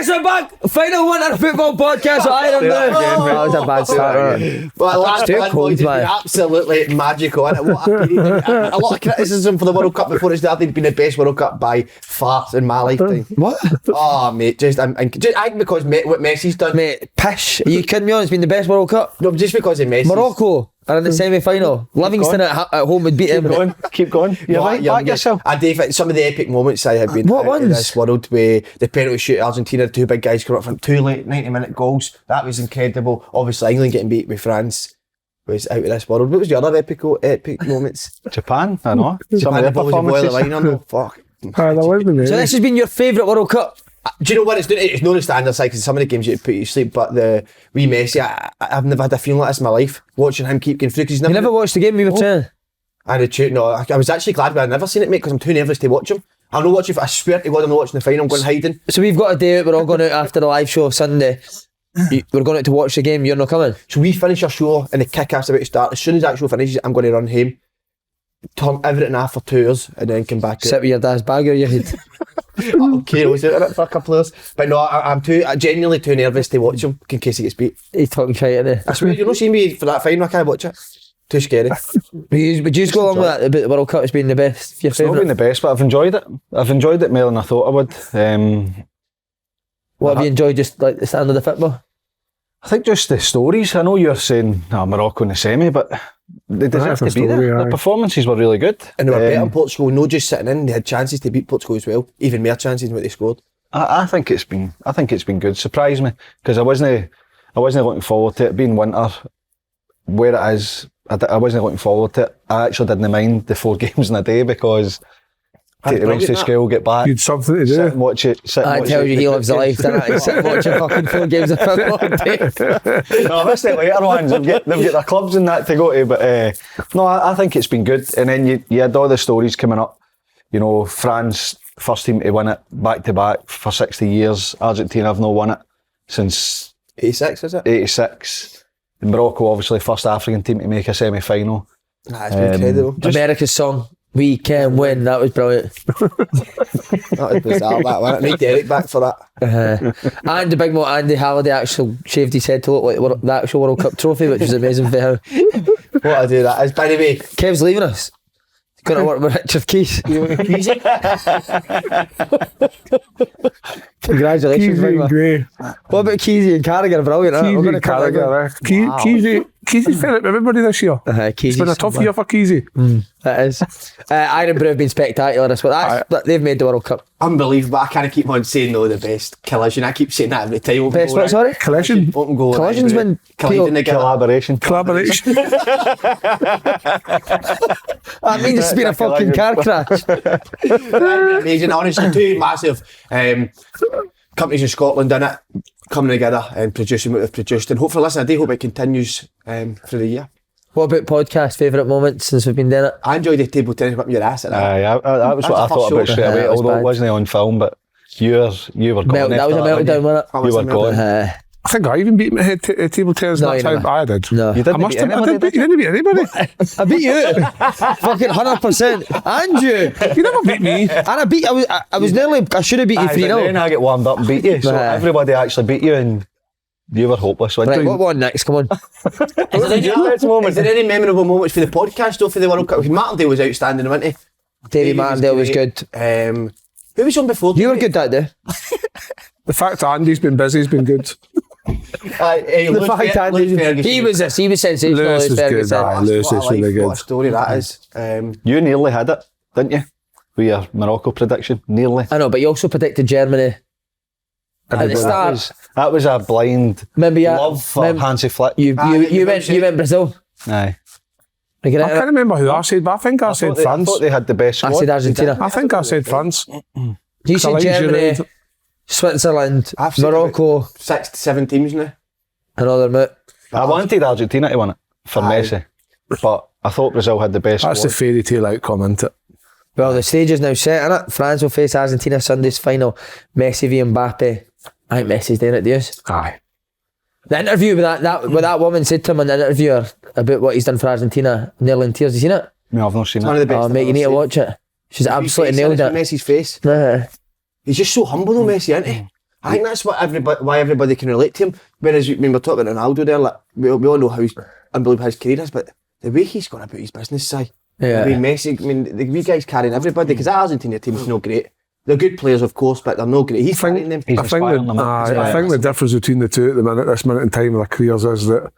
Yes, I'm back. Final winner football podcast. Irn-Bru. That was a bad start. Well, last one was absolutely magical. And what a period. A lot of criticism for the World Cup before it started been the best World Cup by far in my lifetime. What? Oh, mate, I think because what Messi's done. Mate, pish. Are you kidding me on? It's been the best World Cup. No, just because of Messi. Morocco are in the semi-final. Livingston at home would beat them. Keep going. You're right, back yourself. I do think some of the epic moments I have been in this world, where the penalty shoot Argentina, two big guys come up from two late 90-minute goals. That was incredible. Obviously, England getting beat with France was out of this world. What was the other epic moments? Japan, I know. Some of the performances. Fuck. So this has been your favourite World Cup? Do you know what it's doing? It's not the standard side because some of the games you put you to sleep, but the wee Messi, I've never had a feeling like this in my life. Watching him keep going through because you never watched the game we were saying? I was actually glad, but I've never seen it, mate, because I'm too nervous to watch him. I'll not watch it. I swear to God, I'm not watching the final. I'm going hiding. So we've got a day out. We're all going out after the live show Sunday. We're going out to watch the game. You're not coming. So we finish our show and the kick-off's about to start. As soon as that show finishes, I'm going to run home, turn everything off for 2 hours, and then come back. Sit with your dad's bag over your head. Okay, I was out in it for a couple of hours. But no, I'm genuinely too nervous to watch him in case he gets beat. He's talking shit, isn't he? I swear, you're not seeing me for that final. I can't watch it. Too scary. Would you go along with that about the World Cup as being the best? Your favourite? It's not been the best, but I've enjoyed it. I've enjoyed it more than I thought I would. What have you enjoyed, just like the stand of the football? I think just the stories. I know you're saying Morocco in the semi, but they deserve to be there. The performances were really good. And they were better than Portugal, not just sitting in. They had chances to beat Portugal as well. Even more chances than what they scored. I think it's been good. Surprised me because I wasn't looking forward to it being winter where it is. I wasn't looking forward to it. I actually didn't mind the 4 games in a day because take the rest of school, get back. You'd something to do. Sit and watch it. I tell you, he lives the life, doesn't he? Sit and watch fucking 4 games of football a day. No, I missed the later ones. They've got their clubs and that to go to, but no, I think it's been good. And then you had all the stories coming up. You know, France, first team to win it back to back for 60 years. Argentina have not won it since 86, is it? 86. And Morocco, obviously, first African team to make a semi-final. That's been incredible. America's song, "We Can Win," that was brilliant. That was bizarre, that one. I need Derek back for that. And the big mo, Andy Halliday actually shaved his head to look like the actual World Cup trophy, which was amazing for him. What I do that is, by the way, Kev's leaving us. He's going to work with Richard Keys. Congratulations, Keezy. What about Keezy and Carragher? Brilliant. Keezy and Carragher. Keezy's fed up everybody this year. It's been a tough year for Keezy. That is. Irn-Bru have been spectacular this one. They've made the World Cup. Unbelievable. I can't keep on saying the best collision. I keep saying that every time. Best what, sorry? Collision. Open goal. Collision's been collaboration. That means it's been a fucking car crash. Amazing. Honestly, 2 massive companies in Scotland in it, coming together and producing what they've produced. And hopefully, listen, I do hope it continues through the year. What about podcast favourite moments since we've been doing it? I enjoyed the table tennis whipping your ass at that. That was what I thought about straight away, although it wasn't on film, but you were gone. That was a meltdown, wasn't it? You were gone. I think I even beat my head table tennis. No, that's how I did. No. You didn't beat anybody, I didn't beat anybody. I beat you. Fucking 100%. And you. You never beat me. And I was nearly, I should have beat you 3-0. Then I get warmed up and beat you. So everybody actually beat you and you were hopeless. Right, what one next? Come on. Is there any memorable moments for the podcast or for the World Cup? Martindale was outstanding, wasn't he? Davey Martindale was good. Who was on before? You were good that day. The fact that Andy's been busy has been good. The fact Andy, he was sensational. Lewis was good. Lewis is really good. What a story that is. You nearly had it, didn't you? With your Morocco prediction, nearly. I know, but you also predicted Germany at the start. That was a blind love for Hansi Flick. You went Brazil. Aye. I can't remember who I said, but I think I said France. I thought they had the best squad. I said Argentina. I think I said France. You said Germany, Switzerland, Morocco. 6 to 7 teams now. Another mate. I wanted Argentina to win it for Messi, but I thought Brazil had the best That's squad. the fairy tale outcome, isn't it? Well, the stage is now set, innit? France will face Argentina Sunday's final. Messi v Mbappe. I think Messi's doing it, do you? Aye. The interview with that woman said to him in the interview about what he's done for Argentina, nearly in tears. Have you seen it? No, I've not seen it. One of the best. Oh, mate, you need to watch it. She's absolutely nailed it. Messi's face. He's just so humble though, Messi, isn't he? I think that's why everybody can relate to him. Whereas when we're talking about Ronaldo there, like we all know how unbelievable his career is, but the way he's gone about his business side. Yeah. I mean, Messi, the wee guy's carrying everybody, because that Argentina team's no great. They're good players, of course, but they're no great. He's carrying them. I think the difference between the two at this minute in time of their careers is that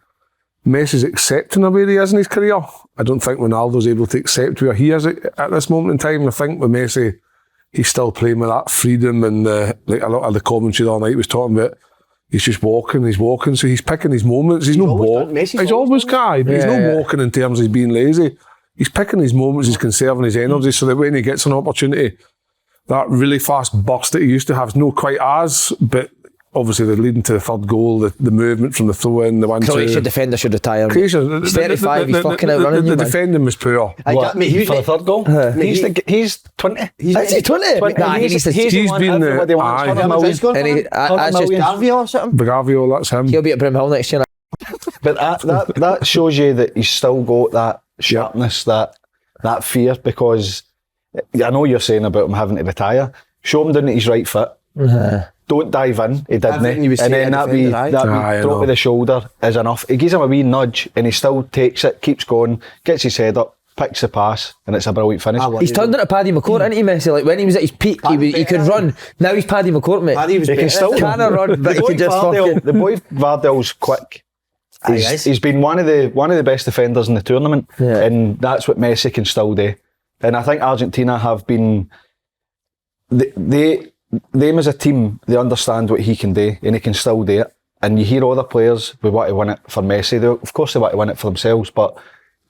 Messi's accepting of where he is in his career. I don't think Ronaldo's able to accept where he is at this moment in time. I think with Messi, he's still playing with that freedom, and like a lot of the commentary the other night was talking about, he's just walking, so he's picking his moments. He's not walking. He's always guy, but he's not walking in terms of he's being lazy. He's picking his moments, he's conserving his energy, so that when he gets an opportunity, that really fast burst that he used to have is not quite as, but obviously they're leading to the third goal, the movement from the throw-in, the 1-2. Croatia defender should retire. Croatia, he's 35, he's fucking outrunning you, the defending was poor. For the third goal? He's 20. He's 20? Nah, he's been that's just Garvey or something. Bravio, that's him. He'll be at Brimhill next year. But that shows you that he's still got that sharpness, that fear, because I know you're saying about him having to retire. Show him down at his right foot. Don't dive in. He didn't. And then that wee drop of the shoulder is enough. He gives him a wee nudge and he still takes it, keeps going, gets his head up, picks the pass, and it's a brilliant finish. He's turned into Paddy McCourt, isn't he, Messi? Like when he was at his peak, he could run. Now he's Paddy McCourt, mate. Paddy was he can still run, but he can just fucking... The boy Vardel's quick. He's been one of the best defenders in the tournament, and that's what Messi can still do. And I think Argentina have been, them as a team, they understand what he can do, and he can still do it. And you hear other players, we want to win it for Messi. Of course they want to win it for themselves, but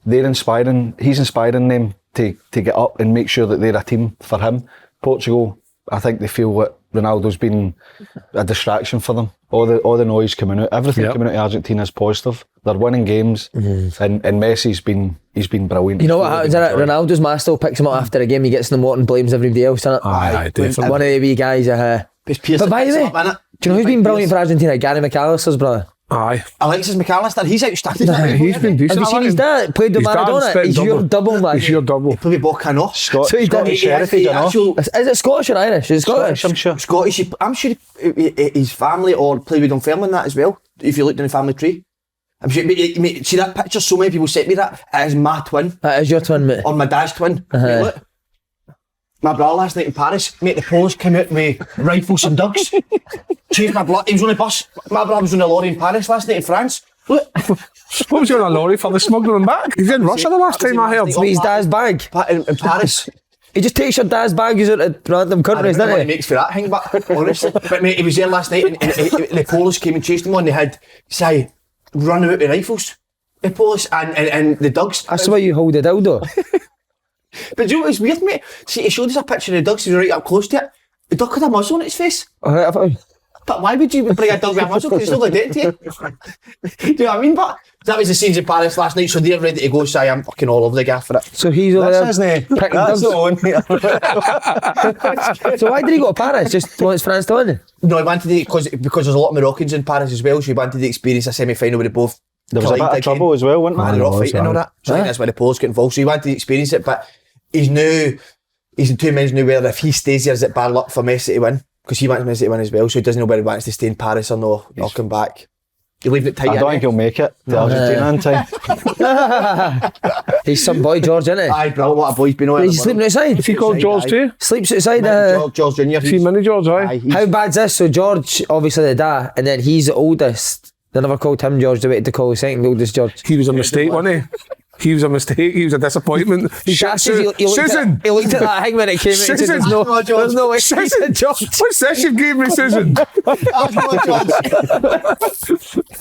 he's inspiring them to get up and make sure that they're a team for him. Portugal, I think they feel that Ronaldo's been a distraction for them. All the noise coming out, everything coming out of Argentina is positive. They're winning games, and Messi's been brilliant. You know what happens in it? Ronaldo's man still picks him up after a game. He gets in the moat and blames everybody else in it. Aye, definitely. One of the wee guys. But by the way, do you know who's been brilliant for Argentina? Gary McAllister's brother. Aye. Alexis McAllister, he's outstanding. He's been decent. Have you seen his dad? Played with Maradona. He's your double, man. He's your double. He played with Bocano. Scottish heritage, Is it Scottish or Irish? Is it Scottish? I'm sure. Scottish. I'm sure his family or played with Dunfermline that as well. If you looked in the family tree. I'm sure, mate, see that picture? So many people sent me that. It is my twin. That is your twin, mate. Or my dad's twin. Mate, look. My brother last night in Paris, mate, the Polish came out with rifles and dugs. Changed my blood. He was on a bus. My brother was on a lorry in Paris last night in France. Look. What was he on a lorry for? The smuggling back? He was in Russia the last time I heard. With his dad's bag. In Paris. He just takes your dad's bags out of random countries, doesn't he? He makes for that thing, but honestly. But mate, he was there last night and the Polish came and chased him on. They had, run out with rifles. The Polish and the dugs. That's why you hold the dildo. But do you know what's weird, mate? See, he showed us a picture of the dugs. He was right up close to it. The duck had a muzzle on its face. But why would you bring a dog with a muzzle? Because it's not like that to you. Do you know what I mean? But that was the scenes in Paris last night, so they're ready to go. So I'm fucking all over the gaff for it. So he's over there. That's the one. So why did he go to Paris? Just wants France to win? No, he wanted to, because there's a lot of Moroccans in Paris as well, so he wanted to experience a semi-final with both. There was a bit of trouble as well, wasn't there? They're all fighting and all that. So I think that's why the Poles get involved. So he wanted to experience it, but he's in two minds now whether if he stays here is it bad luck for Messi to win, because he wants Messi to win as well, so he doesn't know whether he wants to stay in Paris or no, or come back. He leaving it tight. I don't think he'll make it to Argentina in time. He's some boy, George, isn't he? Aye, bro, what a boy he's been on. He's sleeping outside. Is he called George too? Sleeps outside. George Junior. See Mini George, aye. Aye, how bad's this? So George, obviously the dad, and then he's the oldest. They never called him George. They waited to call the second oldest George. He was a mistake, wasn't he? He was a mistake. He was a disappointment. Susan! He looked at that thing when it came out and said, there's no way. Susan! George. What's this you gave me, Susan?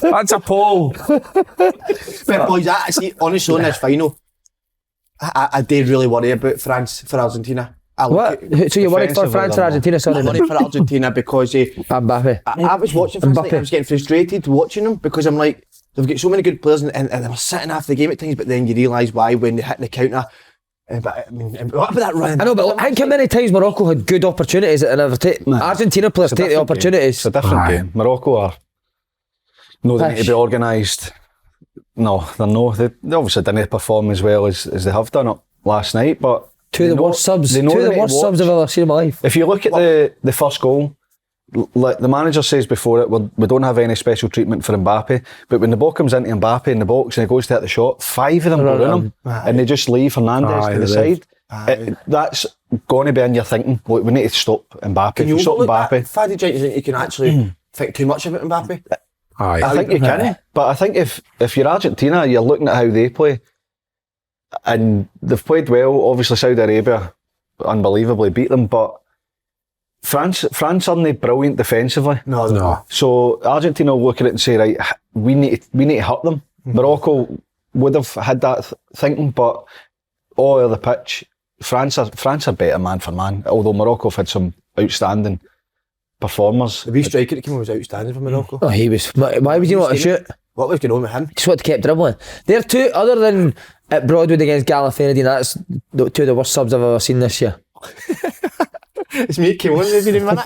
That's a Paul. But boys, honestly, on this final, I did really worry about France for Argentina. What? So you're worried for France or Argentina? Sorry, I'm worried for Argentina because Mbappe. I was watching France and I was getting frustrated watching them because I'm like, they've got so many good players and they were sitting after the game at times, but then you realise why when they hit the counter. But I mean, what about that run? I know, but think how many times Morocco had good opportunities and Argentina players take the opportunities. It's a different game. Morocco are they need to be organised. No, they're no. They obviously didn't perform as well as they have done it last night, but Two of the worst subs I've ever seen in my life. If you look at the first goal, like the manager says before it, we don't have any special treatment for Mbappe, but when the ball comes into Mbappe in the box and he goes to hit the shot, 5 of them go in him, and they just leave Hernandez to the side. That's going to be in your thinking. Look, we need to stop Mbappe. Can you stop Mbappe? Faddy, do you think you can actually think too much about Mbappe? Aye. I think you can, but I think if you're Argentina, you're looking at how they play, and they've played well. Obviously, Saudi Arabia unbelievably beat them, but France aren't brilliant defensively. No. So Argentina will look at it and say, right, we need to hurt them. Morocco would have had that thinking, but all over the pitch, France are better man for man. Although Morocco have had some outstanding performers. The wee striker that came on was outstanding for Morocco. Oh, he was. Why would you want to shoot? What was going on with him? Just what kept dribbling. They're two, other than at Broadwood against Gallifrey, that's two of the worst subs I've ever seen this year. It's me, came on every minute.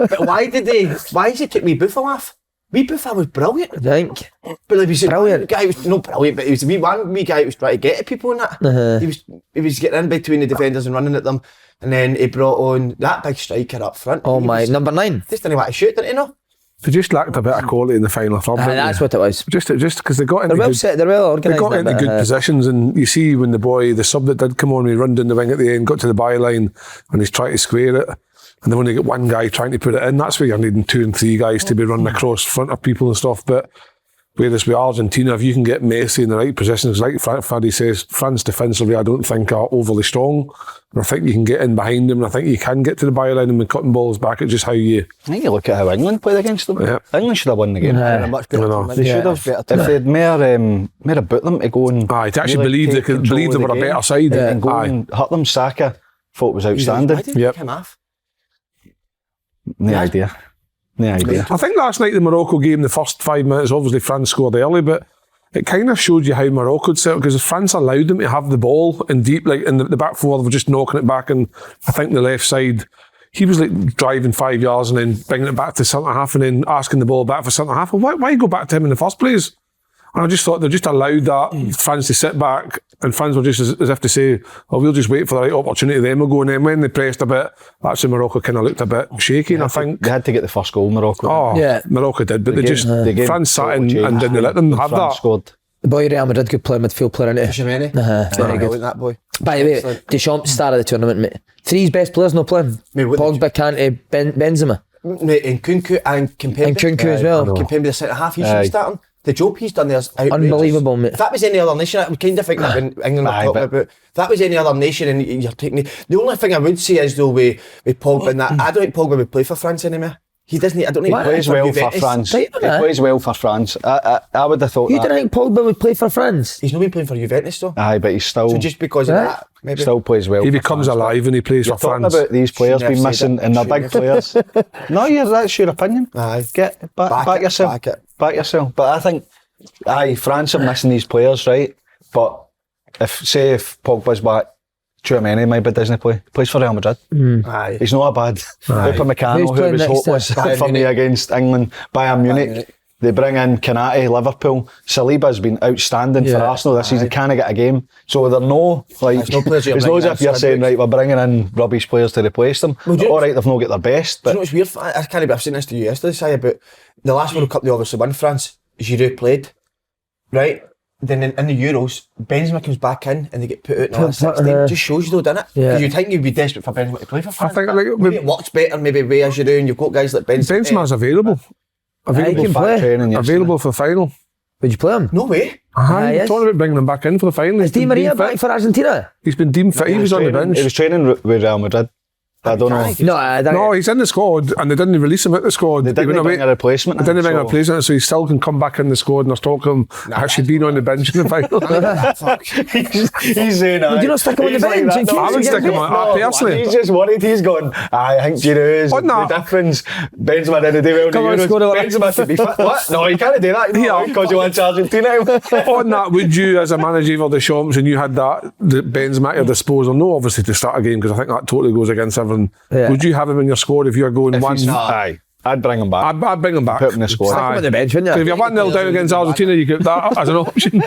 But why has he took me Buffa off? Wee Buffa was brilliant. I think. But like, he was Brilliant. guy was not brilliant, but he was one wee guy who was trying to get at people and that. He was getting in between the defenders and running at them, and then he brought on that big striker up front. Oh my, number 9. Just didn't want to shoot, didn't he? No. They just lacked a bit of quality in the final third. That's what it was. Just because they got into They're well set, they're well organised. They got into good positions, and you see when the sub that did come on, he run down the wing at the end, got to the byline, and he's trying to square it. And then when you get one guy trying to put it in, that's where you're needing 2 and 3 guys to be running across front of people and stuff. But whereas with Argentina, if you can get Messi in the right positions, like Faddy says, France defensively, I don't think are overly strong. And I think you can get in behind them, and I think you can get to the byline and be cutting balls back. It's just how you... I think you look at how England played against them. Yeah. England should have won the game. They're a much better team. They should have. If they had more about them to go and... to actually believe they were a better side. And go and hurt them. Saka thought it was outstanding. Why did he take him off? No idea. I think last night the Morocco game, the first 5 minutes, obviously France scored early, but it kind of showed you how Morocco had set up, because if France allowed them to have the ball in deep, like in the back four, they were just knocking it back, and I think the left side, he was like driving 5 yards and then bringing it back to centre half and then asking the ball back for centre half. Well, why go back to him in the first place? And I just thought they just allowed that France to sit back, and France were just as if to say, well, we'll just wait for the right opportunity, then we'll go. And then when they pressed a bit, that's when Morocco kind of looked a bit shaky. And I think they had to get the first goal, Morocco. Oh, yeah, Morocco did, but France sat in and didn't let them have France that. Scored. The boy Real Madrid could play midfield player, isn't he? Very good. That boy. By the way, Deschamps star of the tournament, mate. 3's best players no playing. Pogba, Kante, Benzema. Mate, and Kunku and Kimpembe. And Kunku as well. Kimpembe, the centre half, he should be starting. The job he's done there is outrageous. Unbelievable, mate. If that was any other nation, I would kind of think that when England were talking about, if that was any other nation and you're taking the only thing I would say is though with Pogba and that, I don't think Pogba would play for France anymore. He doesn't. I don't think he plays well for France. He plays well for France. I would have thought. You don't think Pogba would play for France? He's not been playing for Juventus though. Aye, but he's still. So just because of that, maybe still plays well. He becomes alive and he plays for France. Talking about these players being missing and they're big players. No, that's your opinion. Aye, get back yourself. Back yourself. But I think, France are missing these players, right? But if Pogba's back, Tchouaméni maybe doesn't play. He plays for Real Madrid. Aye. He's not a bad. Upamecano, who was hopeless for me against England, Bayern Munich. They bring in Kanate, Liverpool. Saliba's been outstanding for Arsenal this season. Can't get a game. So they're it's not as if you're saying, right, we're bringing in rubbish players to replace them. Alright, they've not got their best. But do you know what's weird? I can't believe I've seen this to you yesterday, Si, about the last World Cup they obviously won, France. Giroud played, right? Then in the Euros, Benzema comes back in and they get put out in the last 16. Just shows you though, doesn't it? Yeah. You'd think you'd be desperate for Benzema to play for France. I think maybe it works better, maybe way as you do, and you've got guys like Benzema. Benzema's available. Available for the final. Would you play him? No way. You're talking about bringing him back in for the final. Is Di Maria back for Argentina? He's been deemed fit. He was on the bench. He was training with Real Madrid. I don't know. No, he's in the squad and they didn't release him at the squad. They didn't bring a replacement. They didn't bring a replacement, so he still can come back in the squad, and they're talking actually being on the bench in the final. He's saying that. Would you not stick him on the bench? I would stick him on personally. He's just worried. He's going, I think Giroud is the difference. Benzema didn't do well in the Euros. Benzema should be fit. What? No, you can't do that. Because you want Argentina. On that, would you, as a manager of the Champs, and you had the Benzema at your disposal, no obviously to start a game, because I think that totally goes against everything. Would you have him in your squad if you're going one? Aye. I'd bring him back. I'd bring him back. Put him in the squad. Stick him on the bench, wouldn't If you? you're 1-0 down against Argentina, you get that as an option.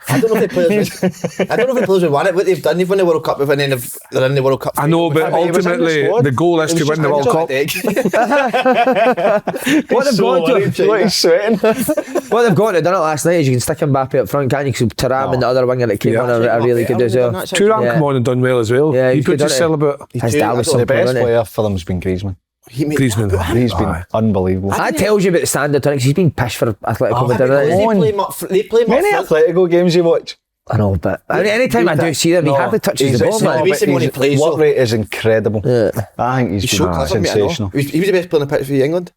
I don't know if the players would want it. What they've done, they've won the World Cup, and then they're in the World Cup. I know, but ultimately the goal is to win the World Cup. What they've got to, Look, he's sweating. what they've got to done it last night is you can stick Mbappe up front, can't you? Because Thuram and the other winger that came on are really good as well. Thuram come on and done well as well. Yeah, he he's put good, his isn't he? celebrate. His dad was The something, best wasn't he? player for them's been Griezmann. Griezmann. He's been unbelievable. That tells you about the standard, because he's been pished for Atletico Madrid. They play him up Many front. Atletico games you watch. I know, but anytime I do see them, he hardly touches the ball, man. Basically when he plays, Work though. rate is incredible. Yeah. I think he's So been clever, mate, I know. sensational. He was the best player on the pitch for England.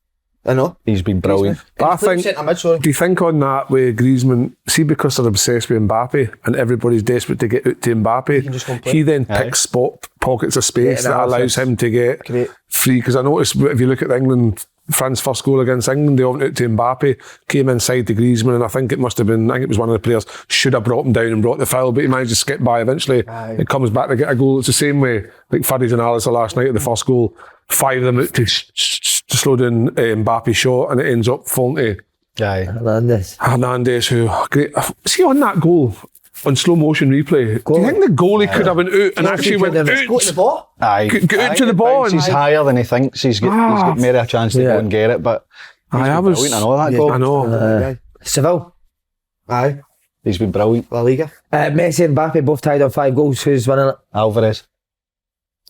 I know. He's been brilliant. I think, do you think on that way, Griezmann, see, because they're obsessed with Mbappe and everybody's desperate to get out to Mbappe, he then picks spot pockets of space that allows him to get free. Because I noticed if you look at England, France's first goal against England, they went out to Mbappe, came inside to Griezmann, and I think it must have been, I think it was one of the players, should have brought him down and brought the foul, but he managed to skip by eventually. It comes back to get a goal. It's the same way, like Fuddies and Alistair last night at the first goal, 5 of them out to slow down Mbappe's shot, and it ends up falling to Hernandez, who, great. See on that goal, on slow motion replay, do you think the goalie could have went out and actually went out? Go to the ball. Get out to the ball. He's higher than he thinks. He's got maybe a chance to go and get it, but I know that goal. I know. Seville. Aye. He's been brilliant. La Liga. Messi and Mbappe both tied on 5 goals. Who's winning it?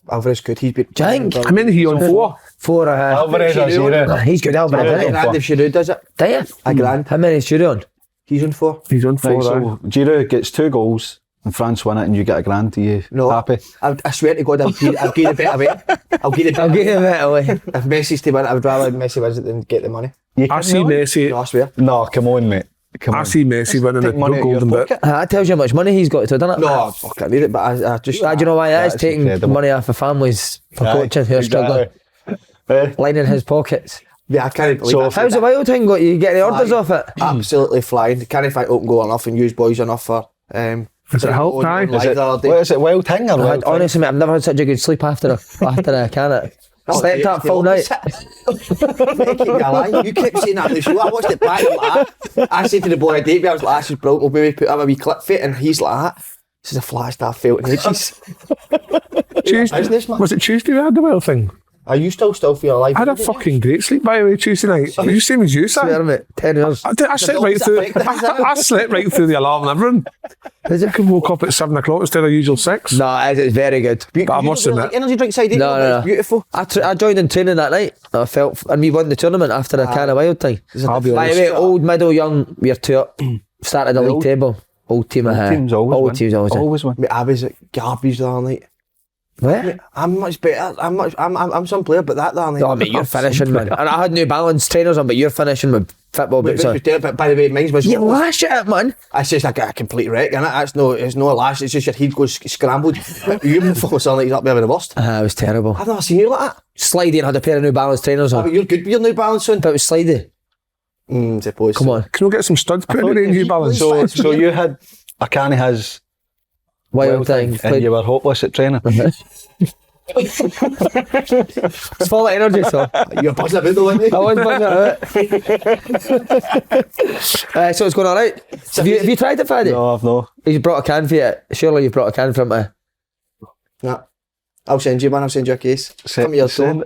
Alvarez good. He's been. Do you think? I mean, he on 4. 4. Alvarez or Giroud? He's good, Alvarez, isn't he? Grand if Giroud does it. Do you? A grand. How many is Giroud on? He's on 4. He's on 4. Right, so Giroud gets 2 goals and France win it and you get a grand. Are you happy? I swear to God, I'll give the bet away. I'll give the bet away. If Messi's to win it, I would rather Messi wins it than get the money. I see Messi. No, I swear. No, come on, mate. I see Messi winning the golden boot. That tells you how much money he's got to, doesn't it? No, fuck, I need it, but I just. Do you know why that is? That's Taking incredible. money off of families for coaching who are struggling. Lining his pockets. Yeah, I can't believe that. How's the wild thing got? You get the orders off it? Absolutely flying. Can't find open goal enough and use boys enough for. Does it help, Ty? What is it, wild thing or wild thing? Honestly, mate, I've never had such a good sleep after a can. Slept up full night. You kept saying that on the show. I watched it back. I said to the boy, Davey, I was like, "This is brilliant. We'll maybe put up a wee clip for it," and he's like, "This is the flash that I felt in ages." Tuesday, was it Tuesday we had the wild thing? Are you still feel alive? I had a fucking great sleep, by the way, Tuesday night. You same as you, Swear, Sam. mate, 10 years. I slept right through. I slept right through the alarm and everything. I woke up at 7 o'clock instead of usual 6. No, it's very good. But I must admit, Energy drink side, No. It's beautiful. I joined in training that night. I felt, and we won the tournament after a can of wild thing. I'll be By the honest. way, old, middle, young, we're 2 up. Started the league table. Old team ahead. Teams always win. Teams always win. Mate, I was at garbage the other night. What? I'm much better. I'm some player, but that the other night. Oh, mate, you're finishing, man. And I had New Balance trainers on, but you're finishing with football boots on. But by the way, mine was. You lash it, man. It's just like a complete wreck, innit? It's no lash. It's just your head goes scrambled. You almost sound like you're up there with the worst. It was terrible. I've never seen you like that. Slidey and had a pair of New Balance trainers on. But you're good with your New Balance on. But it was slidey. Suppose. Come on. Can we get some studs put in the New Balance? So you had a canny has Wild thing. and you were hopeless at training. It's full of energy, so. You're buzzing about though, aren't you? I was buzzing at it. So it's going all right. Have you tried it, Faddy? No, I've no. He's brought a can for you. Surely you've brought a can from me. Nah. I'll send you, man. I'll send you a case. Come to your door.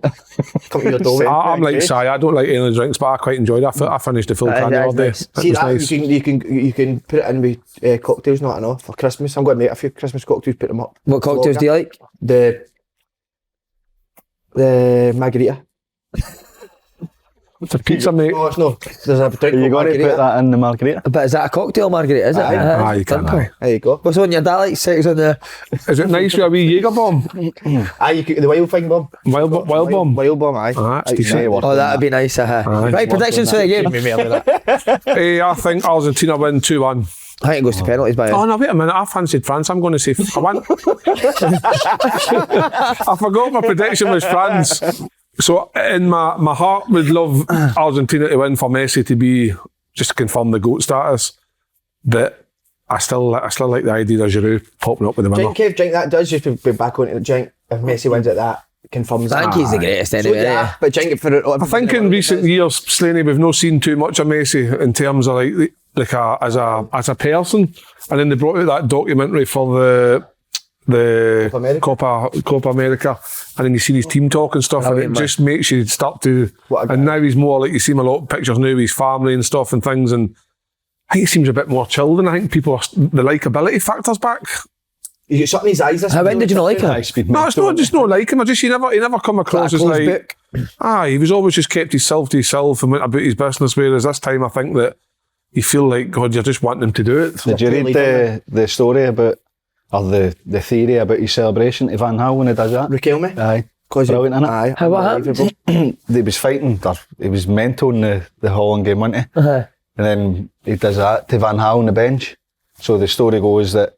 Come to your door. I'm like Si, I don't like any drinks, but I quite enjoyed it. I finished the full can the other day. nice. It See was that nice. you can put it in with cocktails, not enough for Christmas. I'm going to make a few Christmas cocktails, put them up. What cocktails do you like? The margarita. It's a pizza, mate. No, it's no. There's a drink Are you called going to put margarita. that in the margarita? But is that a cocktail margarita, is it? Aye. You can't lie. There you go. What's the one your dad likes? Sex on the... Is it nice with a wee Jaeger bomb? You could the wild thing bomb. Wild bomb? Wild bomb, aye. That's decent. Oh, that'd be nice. Right, predictions for the game. I think Argentina win 2-1. I think it goes to penalties by Oh no, wait a minute, I fancied France. I'm going to say I won. I forgot my prediction was France. So in my heart would love Argentina to win for Messi to be just to confirm the GOAT status. But I still like the idea of Giroud popping up with the winner. Drink that does just be back on it. Drink if Messi wins at that. confirms I that. think he's the greatest anyway. Yeah, but do you think for it, I think in recent years, Slaney, we've not seen too much of Messi in terms of as a person. And then they brought out that documentary for the Copa America, and then you see his team talk and stuff, and it just makes you start to. And now he's more like, you see him a lot of pictures now with his family and stuff and things, and I think he seems a bit more chilled, and I think people the likability factor's back. He's got something in his eyes. How when did you not like him? No, it's not just not like him. He never come across as like. He was always just kept himself to himself and went about his business. Whereas this time, I think that you feel like, God, you're just wanting him to do it. Did you read the story about, or the theory about his celebration to Van Gaal when he does that? Riquelme? Aye. Brilliant, innit? Aye. How what happened? He was fighting, he was mental in the Holland game, wasn't he? Uh-huh. And then he does that to Van Gaal on the bench. So the story goes that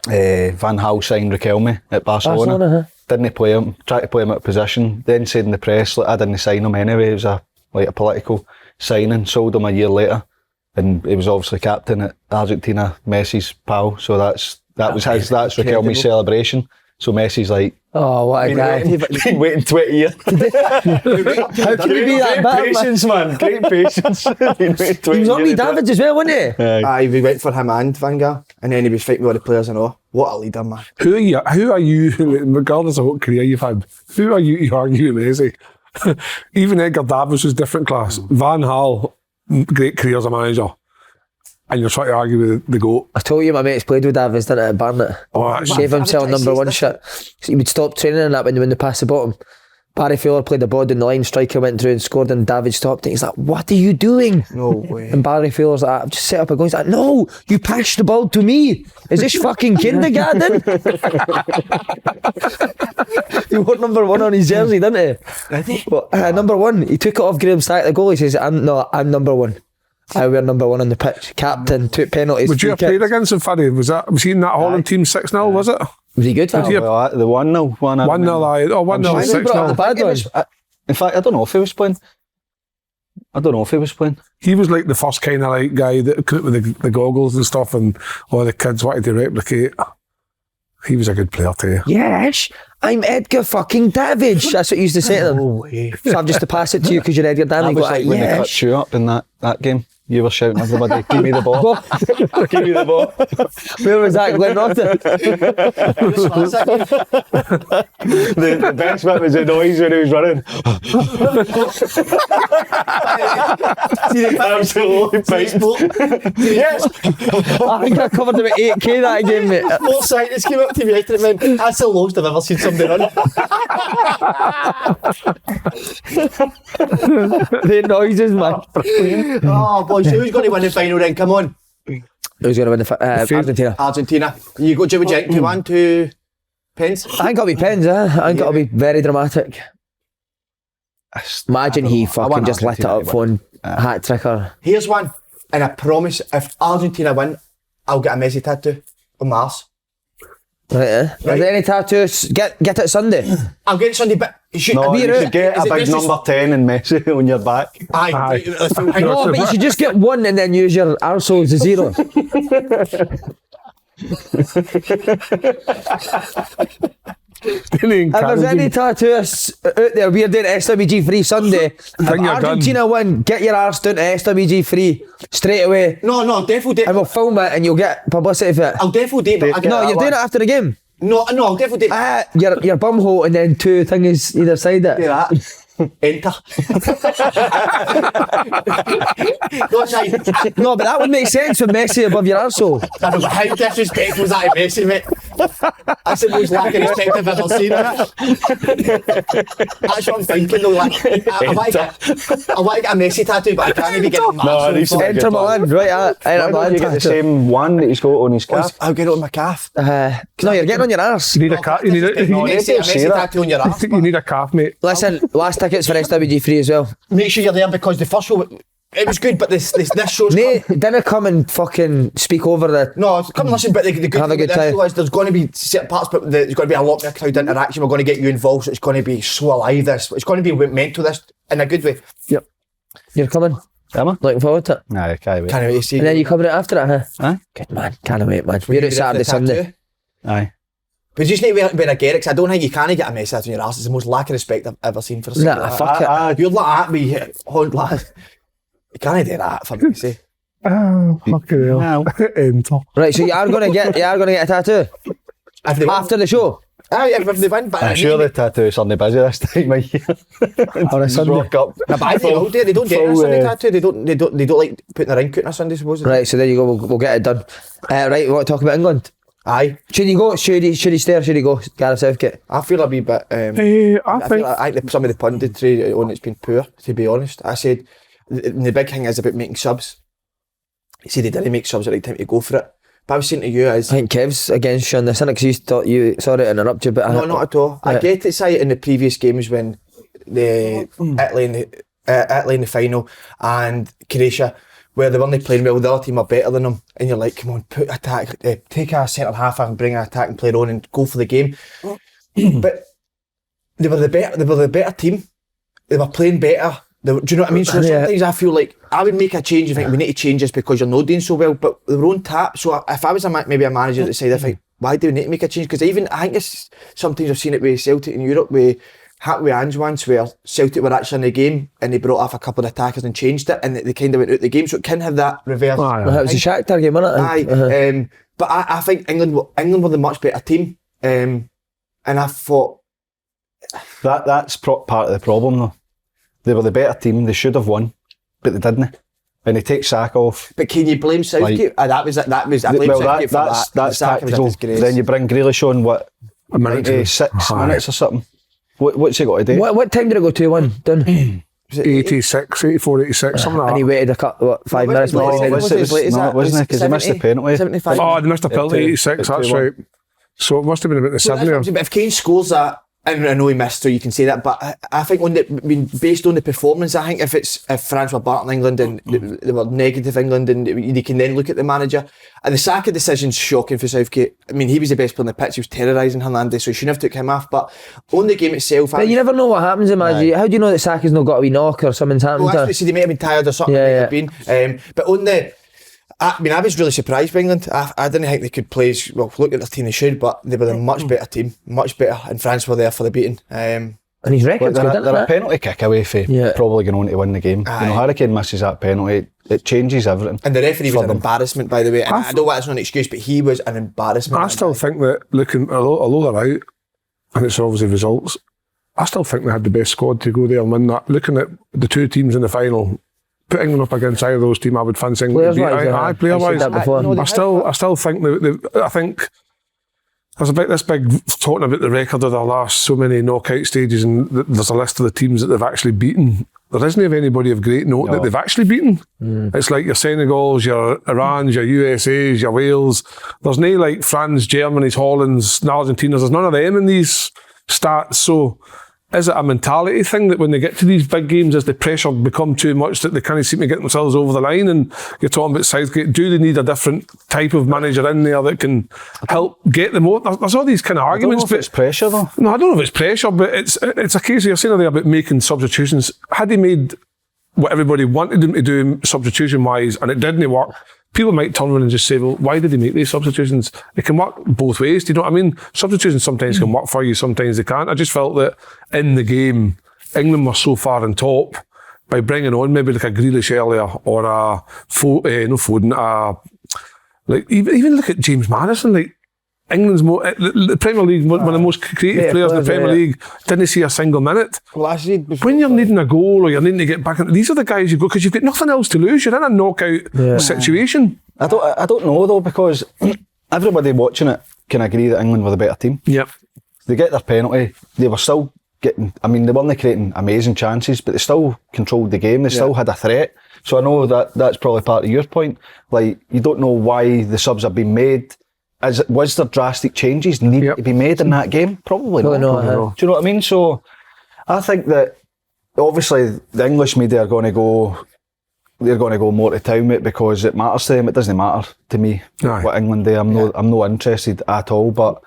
Van Gaal signed Riquelme at Barcelona. Didn't play him, tried to play him out of position, then said in the press, like, I didn't sign him anyway, it was a political signing, sold him a year later, and he was obviously captain at Argentina, Messi's pal, so that's Riquelme's celebration. So Messi's like, oh, what a guy. Been waiting 20 years. How can he be that bad? Patience, man. Great patience. He was on me Davids as well, wasn't he? Aye, we went for him and Van Gaal, and then he was fighting with all the players and all. What a leader, man. Who are you, regardless of what career you've had, who are you to argue with Messi? Even Edgar Davids was different class. Van Gaal, great career as a manager. And you're trying to argue with the GOAT. I told you my mate's played with Davids, didn't it, at Barnet? Save himself number one shit. So he would stop training and that when they pass the bottom. Barry Fuller played the ball down the line, striker went through and scored, and David stopped it. He's like, what are you doing? No way. And Barry Fuller's like, I've just set up a goal. He's like, no, you passed the ball to me. Is this fucking kindergarten? He wore number one on his jersey, didn't he? Did he? But, number one, he took it off Graham Stack, the goal. He says, I'm number one. I wear number one on the pitch. Captain, took penalties. Would you have played against him, Faddy? Was he in that Holland team 6-0, was it? Was he good? The 1-0. 1-0, aye. Oh, 1-0, 6-0. In fact, I don't know if he was playing. He was like the first kind of like guy that with the goggles and stuff, and all the kids wanted to replicate. He was a good player too. Yes, I'm Edgar fucking Davids. That's what you used to say to them. No way. So I'm just to pass it to you because you're Edgar Davids. That was like when they cut you up in that game. You were shouting everybody, give me the ball. Give me the ball. Where was that, Glen Norton? the best bit was the noise when he was running. Absolutely piped. Yes. I think I covered about 8k that game, mate. 4 seconds came up to me after it went, that's the lowest I've ever seen somebody run. The noises, man. Oh, boys, who's going to win the final then? Come on. Who's going to win the Argentina? Argentina. You go, Jimmy Jenk, 2-1, pens? I think it'll be pens, I think it'll be very dramatic. Imagine he fucking just lit it up phone hat tricker. Here's one, and I promise if Argentina win, I'll get a Messi tattoo on my arse. Right, Are there any tattoos? Get it Sunday. I'll get it Sunday, but you should get a big number 10 and Messi on your back. Aye. No, but you should just get one and then use your arsehole as a zero. If there's any tattoos out there, we're doing SWG free Sunday. If Argentina win, get your arse down to SWG free straight away. No, definitely. And we'll film it and you'll get publicity for it. I'll definitely do it. No, you're doing it after the game. No, I'll definitely do it. Your bum hole and then 2 things either side it. Do that. Enter. No, but that would make sense with Messi above your arsehole. I know, but how disrespectful is that to Messi, mate? That's the most lack of respect I've ever seen. That's what I'm thinking though. Like, I want to get a Messi tattoo, but I can't be getting no, Enter Milan, right? Why don't you get the same one that he's got on his calf? I'll get it on my calf. No, you're getting on your arse. You need a calf. You need a Messi tattoo on your arse. You need a calf, mate. Listen, last tickets for SWG free as well. Make sure you're there because the first show, it was good, but this show's didn't come and fucking speak over the... No, come and listen, but the good thing about this show is there's going to be certain parts, but there's going to be a lot more crowd interaction. We're going to get you involved, so it's going to be so alive. It's going to be mental, this, in a good way. Yep. You're coming? Am I? Looking forward to it? Nah, can't wait. Can't wait to see and then you coming out after it, huh? Aye. Good man, can't wait, man. We're out Saturday, Sunday. Aye. But you just need to be a Garrick. I don't think you can get a Messi out on your arse. It's the most lack of respect I've ever seen for a Nah, fuck it. You're like at me, lad. You can't do that for Messi. Fucking hell. Enter. Right, so you are gonna get a tattoo after the show. Aye, if they win, but I'm sure the tattoos are busy this time of year. On a Sunday. Rock up. No, but I think they don't get a Sunday tattoo. They don't like putting their ink out on a Sunday, supposedly. Right, so there you go. We'll get it done. Right, we want to talk about England. Aye. Should he go? Should he stay or should he go? Gareth Southgate. I feel a wee bit. I feel like some of the punditry on it's been poor. To be honest, I said the big thing is about making subs. He said he didn't make subs at the right time to go for it. But I was saying to you is, I think Kev's against you on this, because you thought sorry to interrupt you, but no, not at all. I get it. Say it in the previous games when the Italy in the final and Croatia, where they weren't playing well, the other team are better than them, and you're like, come on, take a centre half and bring an attacking player on and go for the game. But they were the better team. They were playing better. Do you know what I mean? So sometimes I feel like I would make a change and think we need to change this because you're not doing so well, but they were on tap. So if I was maybe a manager at the side, I think, why do we need to make a change? Because I think it's sometimes I've seen it with Celtic in Europe, with Ange once, where Celtic were actually in the game and they brought off a couple of attackers and changed it, and they kind of went out the game. So it can have that reverse. Well, it was a Shakhtar game, wasn't it? Aye. But I think England were the much better team, and I thought that's part of the problem though. They were the better team. They should have won, but they didn't. And they take Saka off. But can you blame Southgate? I blame Southgate for that. That's tactical. Then you bring Grealish on a minute 6 minutes or something. What's he got to do? What time did it go 2-1? Done. 86, 84, 86, something like that. And he waited 5 minutes. Wasn't it? Because he missed the penalty. 75. Oh, they missed a penalty, 86, that's right. So it must have been about the 70. But if Kane scores that, and I know he missed, so you can say that, but I think based on the performance, I think if France were battling England and they were negative England, and you can then look at the manager. And the Saka decision's shocking for Southgate. I mean, he was the best player on the pitch. He was terrorising Hernandez, so he shouldn't have took him off. But on the game itself, but you never know what happens. Imagine how do you know that Saka's not got a wee knock or something's happened? Well, he might have been tired or something. Have been. But on the. I was really surprised by England. I didn't think they could play look at their team they should, but they were a much better team, much better, and France were there for the beating. And his record's good, they're a penalty kick away for probably going on to win the game. Aye. You know, Harry Kane misses that penalty, it changes everything. And the referee was an embarrassment, by the way. And I know that's not an excuse, but he was an embarrassment. I still think that although they're out, and it's obviously results, I still think they had the best squad to go there and win that. Looking at the two teams in the final, put England up against either of those teams, I would fancy England. Player-wise, I still think I think there's this big talking about the record of their last so many knockout stages, and there's a list of the teams that they've actually beaten. There isn't of anybody of great note that they've actually beaten. It's like your Senegals, your Irans, your USAs, your Wales. There's no like France, Germany's, Holland's, and Argentina's. There's none of them in these stats. So is it a mentality thing that when they get to these big games, as the pressure become too much, that they kind of seem to get themselves over the line? And you're talking about Southgate, do they need a different type of manager in there that can help get them out? There's all these kind of arguments. I don't know if it's pressure though. No, I don't know if it's pressure, but it's a case of, you're saying there about making substitutions. Had he made what everybody wanted him to do substitution-wise and it didn't work, people might turn around and just say, well, why did he make these substitutions? It can work both ways, do you know what I mean? Substitutions sometimes can work for you, sometimes they can't. I just felt that in the game, England were so far on top by bringing on maybe like a Grealish earlier or a Foden, like even look at James Maddison, like England's the Premier League, one of the most creative players in the Premier League, didn't see a single minute. Well, when you're needing a goal or you're needing to get back in, these are the guys you go, because you've got nothing else to lose. You're in a knockout situation. I don't know though, because everybody watching it can agree that England were the better team. Yep. They get their penalty. They were still getting. I mean, they weren't creating amazing chances, but they still controlled the game. They still had a threat. So I know that's probably part of your point. Like, you don't know why the subs have been made. Was there drastic changes need to be made in that game? Probably not. Do you know what I mean? So I think that obviously the English media are going to go. They're going to go more to town with it because it matters to them. It doesn't matter to me what England do. I'm not interested at all. But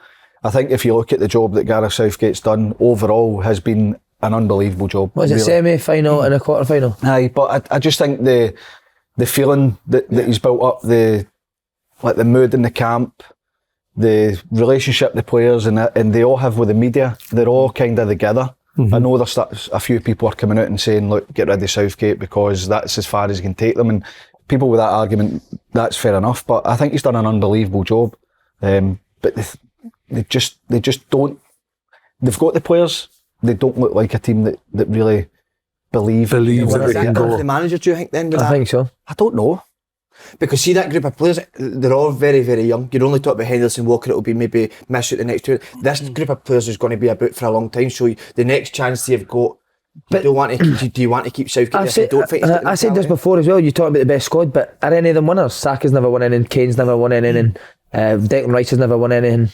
I think if you look at the job that Gareth Southgate's done overall, has been an unbelievable job. Was it semi-final and a quarter-final? Aye, but I just think the feeling that he's built up, the mood in the camp, the relationship the players and they all have with the media, they're all kind of together. I know there's a few people are coming out and saying, look, get rid of Southgate because that's as far as you can take them, and people with that argument, that's fair enough, but I think he's done an unbelievable job. But they just don't, they've got the players, they don't look like a team that really believe that they can go. The manager, do you think then? I think so. I don't know. Because see that group of players, they're all very, very young. You'd only talk about Henderson, Walker, it'll be maybe Messi the next 2. This group of players is going to be about for a long time, so the next chance they've got, but do you want to keep Southgate? I said this before as well, you talk about the best squad, but are any of them winners? Saka's never won anything, Kane's never won anything, Declan Rice has never won anything.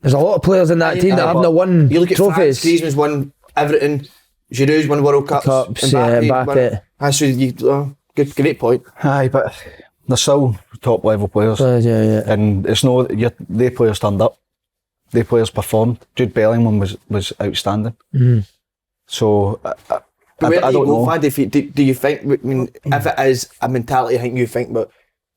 There's a lot of players in that team that have not won trophies. You look at France, Griezmann's won everything, Giroud's won World Cups, Mbappe. Great point. Aye, but they're still top level players. And it's no, they players turned up. They players performed. Jude Bellingham was outstanding. So I don't know. Faddy, do you think? I mean, if it is a mentality, I think you think, but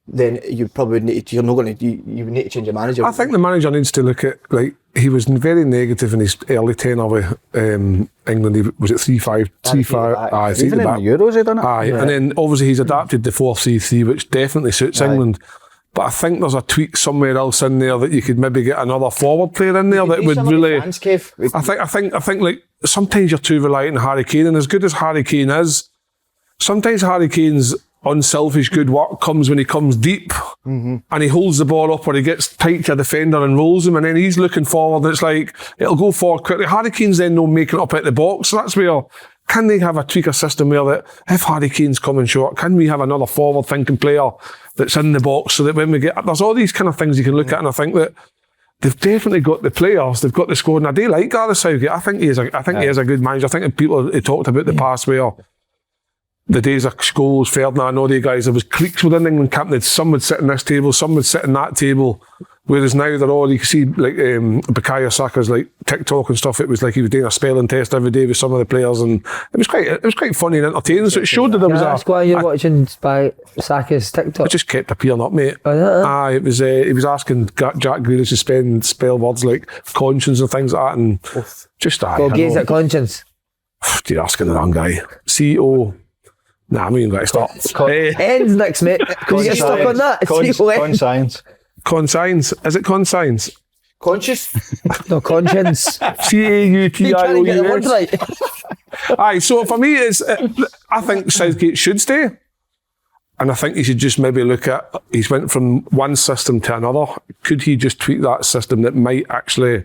then you probably need to, you're not going to. You would need to change your manager. I think the manager needs to look at, like, he was very negative in his early tenure with England. Was it 3-5? 3-5. Aye, even in the Euros, he done it. Aye, and then obviously he's adapted the 4-3-3, which definitely suits England. But I think there's a tweak somewhere else in there that you could maybe get another forward player in there that would really. I think like sometimes you're too reliant on Harry Kane, and as good as Harry Kane is, sometimes Harry Kane's unselfish good work comes when he comes deep and he holds the ball up or he gets tight to a defender and rolls him, and then he's looking forward and it's like it'll go forward quickly. Harry Kane's then no making it up at the box, so that's where can they have a tweaker system where that if Harry Kane's coming short, can we have another forward thinking player that's in the box so that when we get, there's all these kind of things you can look at, and I think that they've definitely got the players, they've got the squad, and I do like Gareth Southgate. I think he is a good manager. I think that people have talked about the past where the days of Scholes, Ferdinand, all these guys, there was cliques within England camp. Some would sit in this table, some would sit in that table. Whereas now they're all, you can see like Bukayo Saka's like TikTok and stuff. It was like he was doing a spelling test every day with some of the players, and it was quite funny and entertaining. So it showed that there was that's why you're watching by Saka's TikTok. It just kept appearing up, mate. Aye, it was. He was asking Jack Grealish to spell words like conscience and things like that, and just go gaze at conscience. You're asking the wrong guy. CEO. Nah, we ain't got to stop. Ends next, mate. Can you get stuck on that? Conscience. Conscience. Is it conscience? Conscious? No, conscience. CAUTIOUS. Right. Aye, so for me, I think Southgate should stay. And I think he should just maybe look at, he's went from one system to another. Could he just tweak that system that might actually...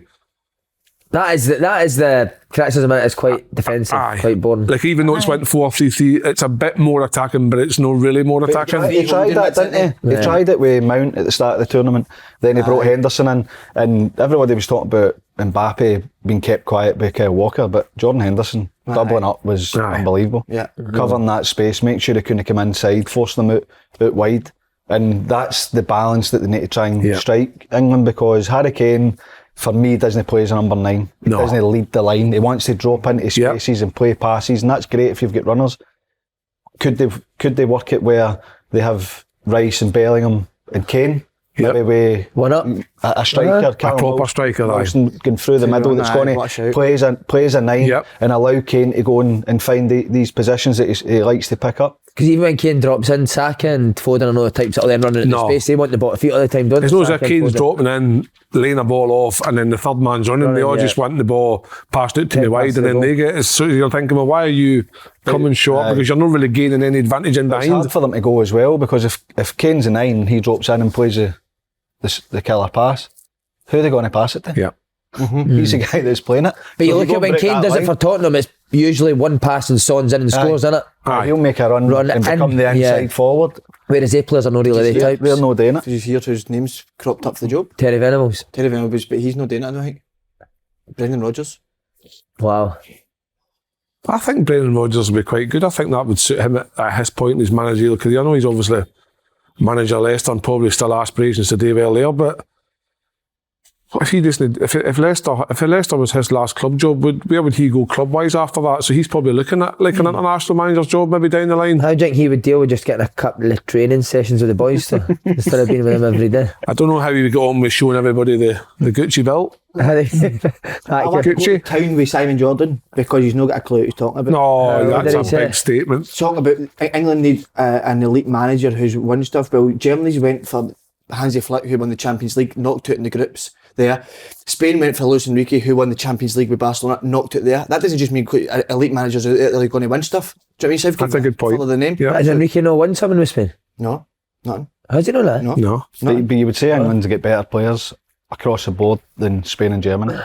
That is the criticism. It's quite defensive, quite boring. Like even though it's went 4-3-3, it's a bit more attacking, but it's not really more attacking. He tried that, didn't he? He tried it with Mount at the start of the tournament. Then he brought Henderson in, and everybody was talking about Mbappe being kept quiet by Kyle Walker, but Jordan Henderson doubling up was unbelievable. Yeah, covering that space, make sure he couldn't come inside, force them out wide, and that's the balance that they need to try and strike England, because Harry Kane, for me, doesn't play as a number 9. He doesn't lead the line. He wants to drop into spaces and play passes, and that's great if you've got runners. Could they work it where they have Rice and Bellingham and Kane? Maybe with a striker, a proper striker, going through the middle that's going to play as a 9 and allow Kane to go and find these positions that he likes to pick up. Because even when Kane drops in, Saka and Foden and all the types that are then running into space, they want the ball feet all the time, don't they? It's not as if Kane's dropping in, laying a ball off, and then the third man's running. They all just want the ball passed out to me wide, and then they get it. So you're thinking, well, why are you coming short? Because you're not really gaining any advantage in behind. It's hard for them to go as well, because if Kane's a 9, he drops in and plays the killer pass, who are they going to pass it to? Yeah. He's the guy that's playing it. But you look at when Kane does it for Tottenham, it's usually one pass and Son's in and scores, isn't it? He'll make a run and become the inside forward. Whereas they players are not really the types. They're not doing it. Did you hear whose name's cropped up for the job? Terry Venables, but he's not doing it, I don't think. Brendan Rodgers. Wow. I think Brendan Rodgers will be quite good. I think that would suit him at his point in his managerial career. I know he's obviously manager of Leicester and probably still aspirations to do well there, but If he doesn't, if Leicester was his last club job, where would he go club wise after that? So he's probably looking at like an international manager's job maybe down the line. How do you think he would deal with just getting a couple of training sessions with the boys instead of being with them every day? I don't know how he would go on with showing everybody the Gucci belt. I want to go to town with Simon Jordan because he's not got a clue what he's talking about. No, that's a big statement. Talking about England need an elite manager who's won stuff. Well, Germany's went for Hansi Flick, who won the Champions League, knocked out in the groups there. Spain went for Luis Enrique, who won the Champions League with Barcelona, knocked out there. That doesn't just mean elite managers are going to win stuff. Do you know what I mean? That's a good point. Follow the name. Yeah. Has Enrique not won something with Spain? No, nothing. How do you know that? No. But you would say England to get better players across the board than Spain and Germany.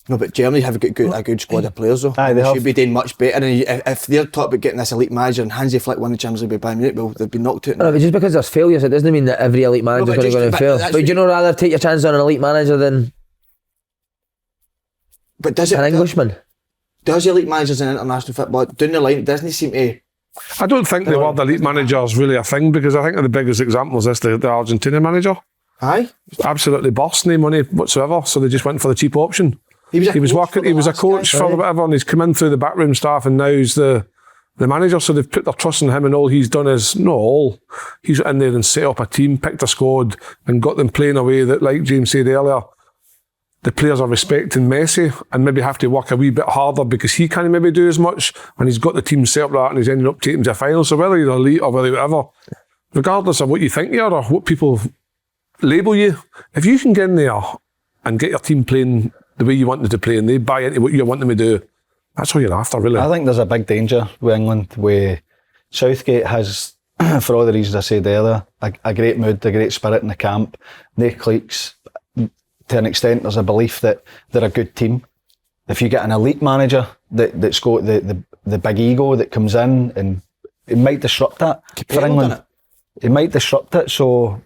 No, but Germany have a good squad of players though. Aye, they should be doing much better. And if they're talking about getting this elite manager and Hansi Flick won the Champions League with Bayern Munich, well, they've been knocked out. No, but just because there's failures, it doesn't mean that every elite manager is going to fail. But do you know rather take your chance on an elite manager than an Englishman? Does elite managers in international football down the line doesn't seem to? I don't think the word elite manager is really a thing because I think the biggest example is the Argentina manager. Aye, absolutely burst, no money whatsoever, so they just went for the cheap option. He was a coach for whatever, and he's come in through the backroom staff, and now he's the manager. So they've put their trust in him, and all he's done is he's in there and set up a team, picked a squad, and got them playing a way that, like James said earlier, the players are respecting Messi and maybe have to work a wee bit harder because he can't maybe do as much, and he's got the team set up that, and he's ended up taking to a final. So whether you're elite or whether whatever, regardless of what you think you are or what people label you, if you can get in there and get your team playing the way you want them to play and they buy into what you want them to do, that's all you're after, really. I think there's a big danger with England where Southgate has, for all the reasons I said earlier, a great mood, a great spirit in the camp, no cliques. To an extent, there's a belief that they're a good team. If you get an elite manager that's got the big ego that comes in, and it might disrupt that for England. It might disrupt it, so...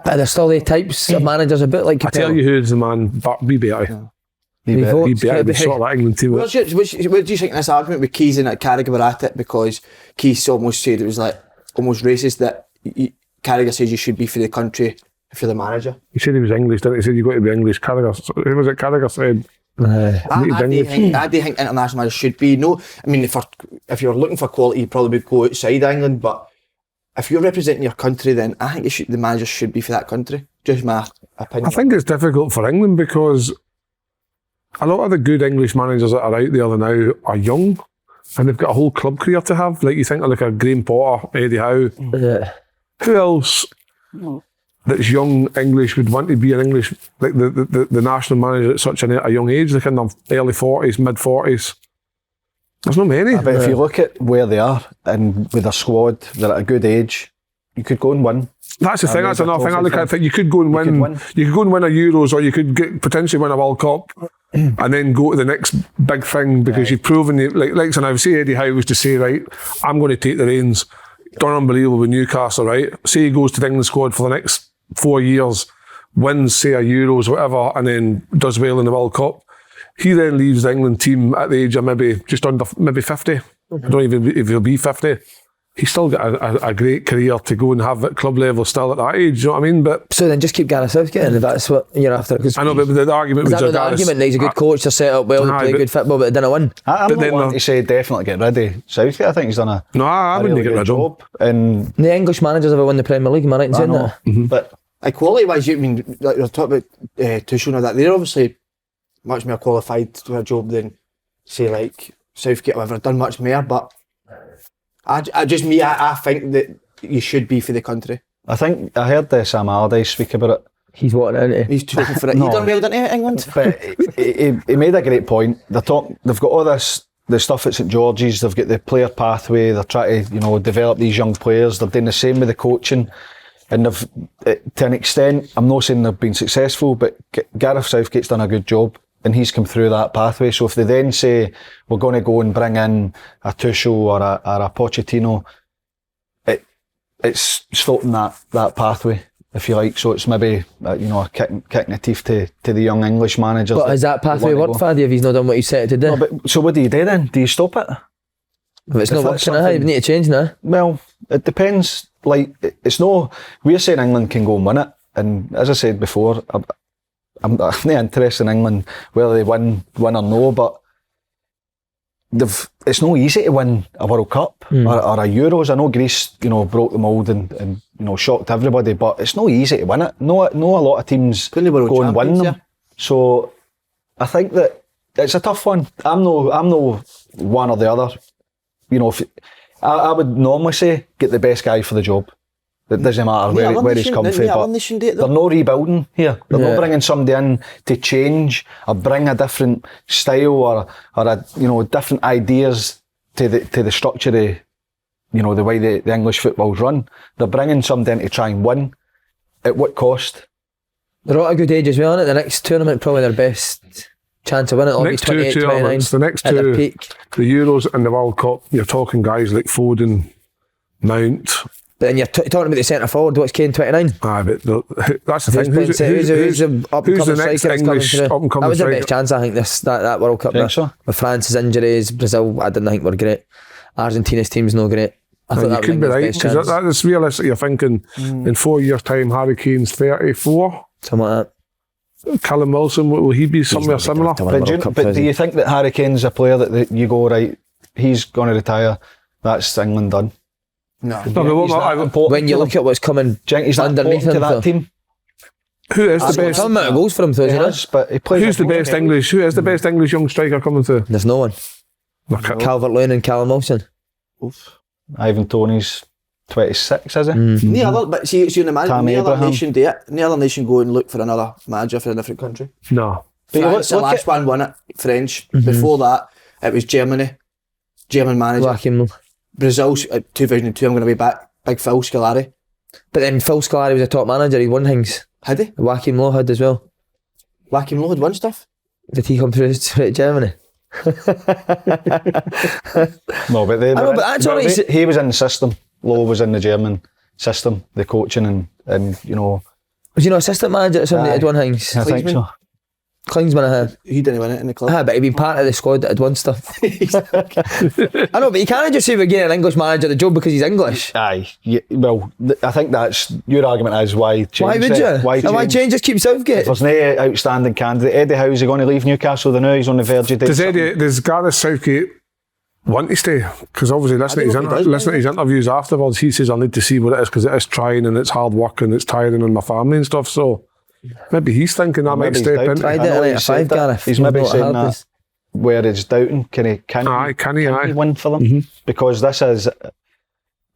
But there's still the types of managers a bit like Capello. I tell you who's the man, be better. Be better to sort that England team. What do you think of this argument with Keys and Carragher were at it? Because Keys almost said it was like almost racist that Carragher says you should be for the country if you're the manager. He said he was English, didn't he? He said you've got to be English. Who was it? Carragher said... I do think international managers should be. No, I mean, if you're looking for quality, you probably would go outside England, but if you're representing your country, then I think the manager should be for that country. Just my opinion. I think it's difficult for England because a lot of the good English managers that are out there now are young and they've got a whole club career to have. Like you think of like a Graham Potter, Eddie Howe. Yeah. Who else that's young English would want to be an English, like the national manager at such a young age, like in their early 40s, mid 40s? There's not many. But if you look at where they are and with their squad, they're at a good age, you could go and win. That's the thing, that's another thing I look at. I think you could go and win. You could go and win a Euros, or you could potentially win a World Cup and then go to the next big thing because you've proven it. Like so now, say Eddie Howe was to say, right, I'm going to take the reins, done unbelievable with Newcastle, right? Say he goes to the England squad for the next 4 years, wins, say, a Euros, whatever, and then does well in the World Cup. He then leaves the England team at the age of maybe just under 50. I don't even if he'll be 50. He's still got a great career to go and have at club level still at that age, you know what I mean? But so then just keep Gareth Southgate in if that's what you're after. I know, but the argument was the argument that he's a good coach, they're set up well, they play good football, but they didn't win. I'm not wanting to say definitely get rid of Southgate. I think he's done a I wouldn't really get rid of him. And the English managers ever won the Premier League, am I right in saying that? Mm-hmm. But quality wise, you mean like you're talking about Tuchel and that, they're obviously much more qualified to do a job than say like Southgate or whatever, done much more, but I think that you should be for the country. I think I heard Sam Allardyce speak about it. He's what, isn't he? He's talking for it. No, he done well, didn't he, England? But he made a great point. They've got all this, the stuff at St George's, they've got the player pathway, they're trying to, develop these young players, they're doing the same with the coaching. And they've, to an extent, I'm not saying they've been successful, but Gareth Southgate's done a good job and he's come through that pathway. So if they then say, we're going to go and bring in a Tuchel or a Pochettino, it's stopping that pathway, if you like. So it's maybe, a kicking the teeth to the young English managers. But has that pathway worked, Faddy, if he's not done what he set to do? No, but so what do you do then? Do you stop it? If it's not working, you need to change now. Well, it depends. Like, it's no... We're saying England can go and win it. And as I said before, I'm not interested in England whether they win or no, but it's not easy to win a World Cup or a Euros. I know Greece, broke the mould and shocked everybody, but it's not easy to win it. No, a lot of teams go and win them. Yeah. So I think that it's a tough one. I'm no one or the other. I would normally say get the best guy for the job. It doesn't matter where he's come from, but they're not rebuilding here. They're not bringing somebody in to change or bring a different style or different ideas to the structure of, the way the English football's run. They're bringing somebody in to try and win. At what cost? They're all at a good age as well, isn't it? The next tournament, probably their best chance of winning. Next two tournaments, the next two, the Euros and the World Cup, you're talking guys like Foden, Mount. But then you're talking about the centre forward. What's Kane 29? But that's the thing. Who's the next English up and coming? That was their best chance, I think. That World Cup. So? With France's injuries, Brazil, I didn't think were great. Argentina's team's no great. I thought you could be right, because that's realistic. You're thinking in 4 years' time, Harry Kane's 34. Something like that. Callum Wilson, will he be somewhere similar? But do you think that Harry Kane's a player that you go, right, he's going to retire, that's England done? No. When you look at what's coming underneath him, that team. Who is the best? Some amount of goals for him, though, but he plays. Who's the best English? Who is the best English young striker coming through? There's no one. Calvert-Lewin and Callum Wilson. Oof. Ivan Toney's 26, is he? But see, you imagine the other nation do it. The other nation go and look for another manager for a different country. No. France, the last one won it. French. Before that, it was Germany. German manager. Brazil, 2002, I'm going to be back. Big Phil Scolari. But then Phil Scolari was a top manager. He won things. Had he? Joachim Low had as well. Joachim Low had won stuff? Did he come through to Germany? No, but he was in the system. Low was in the German system, the coaching and Was he not assistant manager at somebody that had won things? I think so. Klinsmann, he didn't win it in the club. But he'd been part of the squad that had won stuff. I know, but you can't just say we're getting an English manager the job because he's English. Aye, well, I think that's your argument is why change. Why would you? Why change? Just keep Southgate. If there's no outstanding candidate. Eddie Howe's he going to leave Newcastle? Now he's on the verge of does Gareth Southgate want to stay? Because obviously listening to his interviews afterwards, he says I need to see what it is because it is trying and it's hard work and it's tiring on my family and stuff. So maybe he's thinking I might step in. Tried it at 5, Gareth. He's maybe saying that where he's doubting, can he win for them? Because this is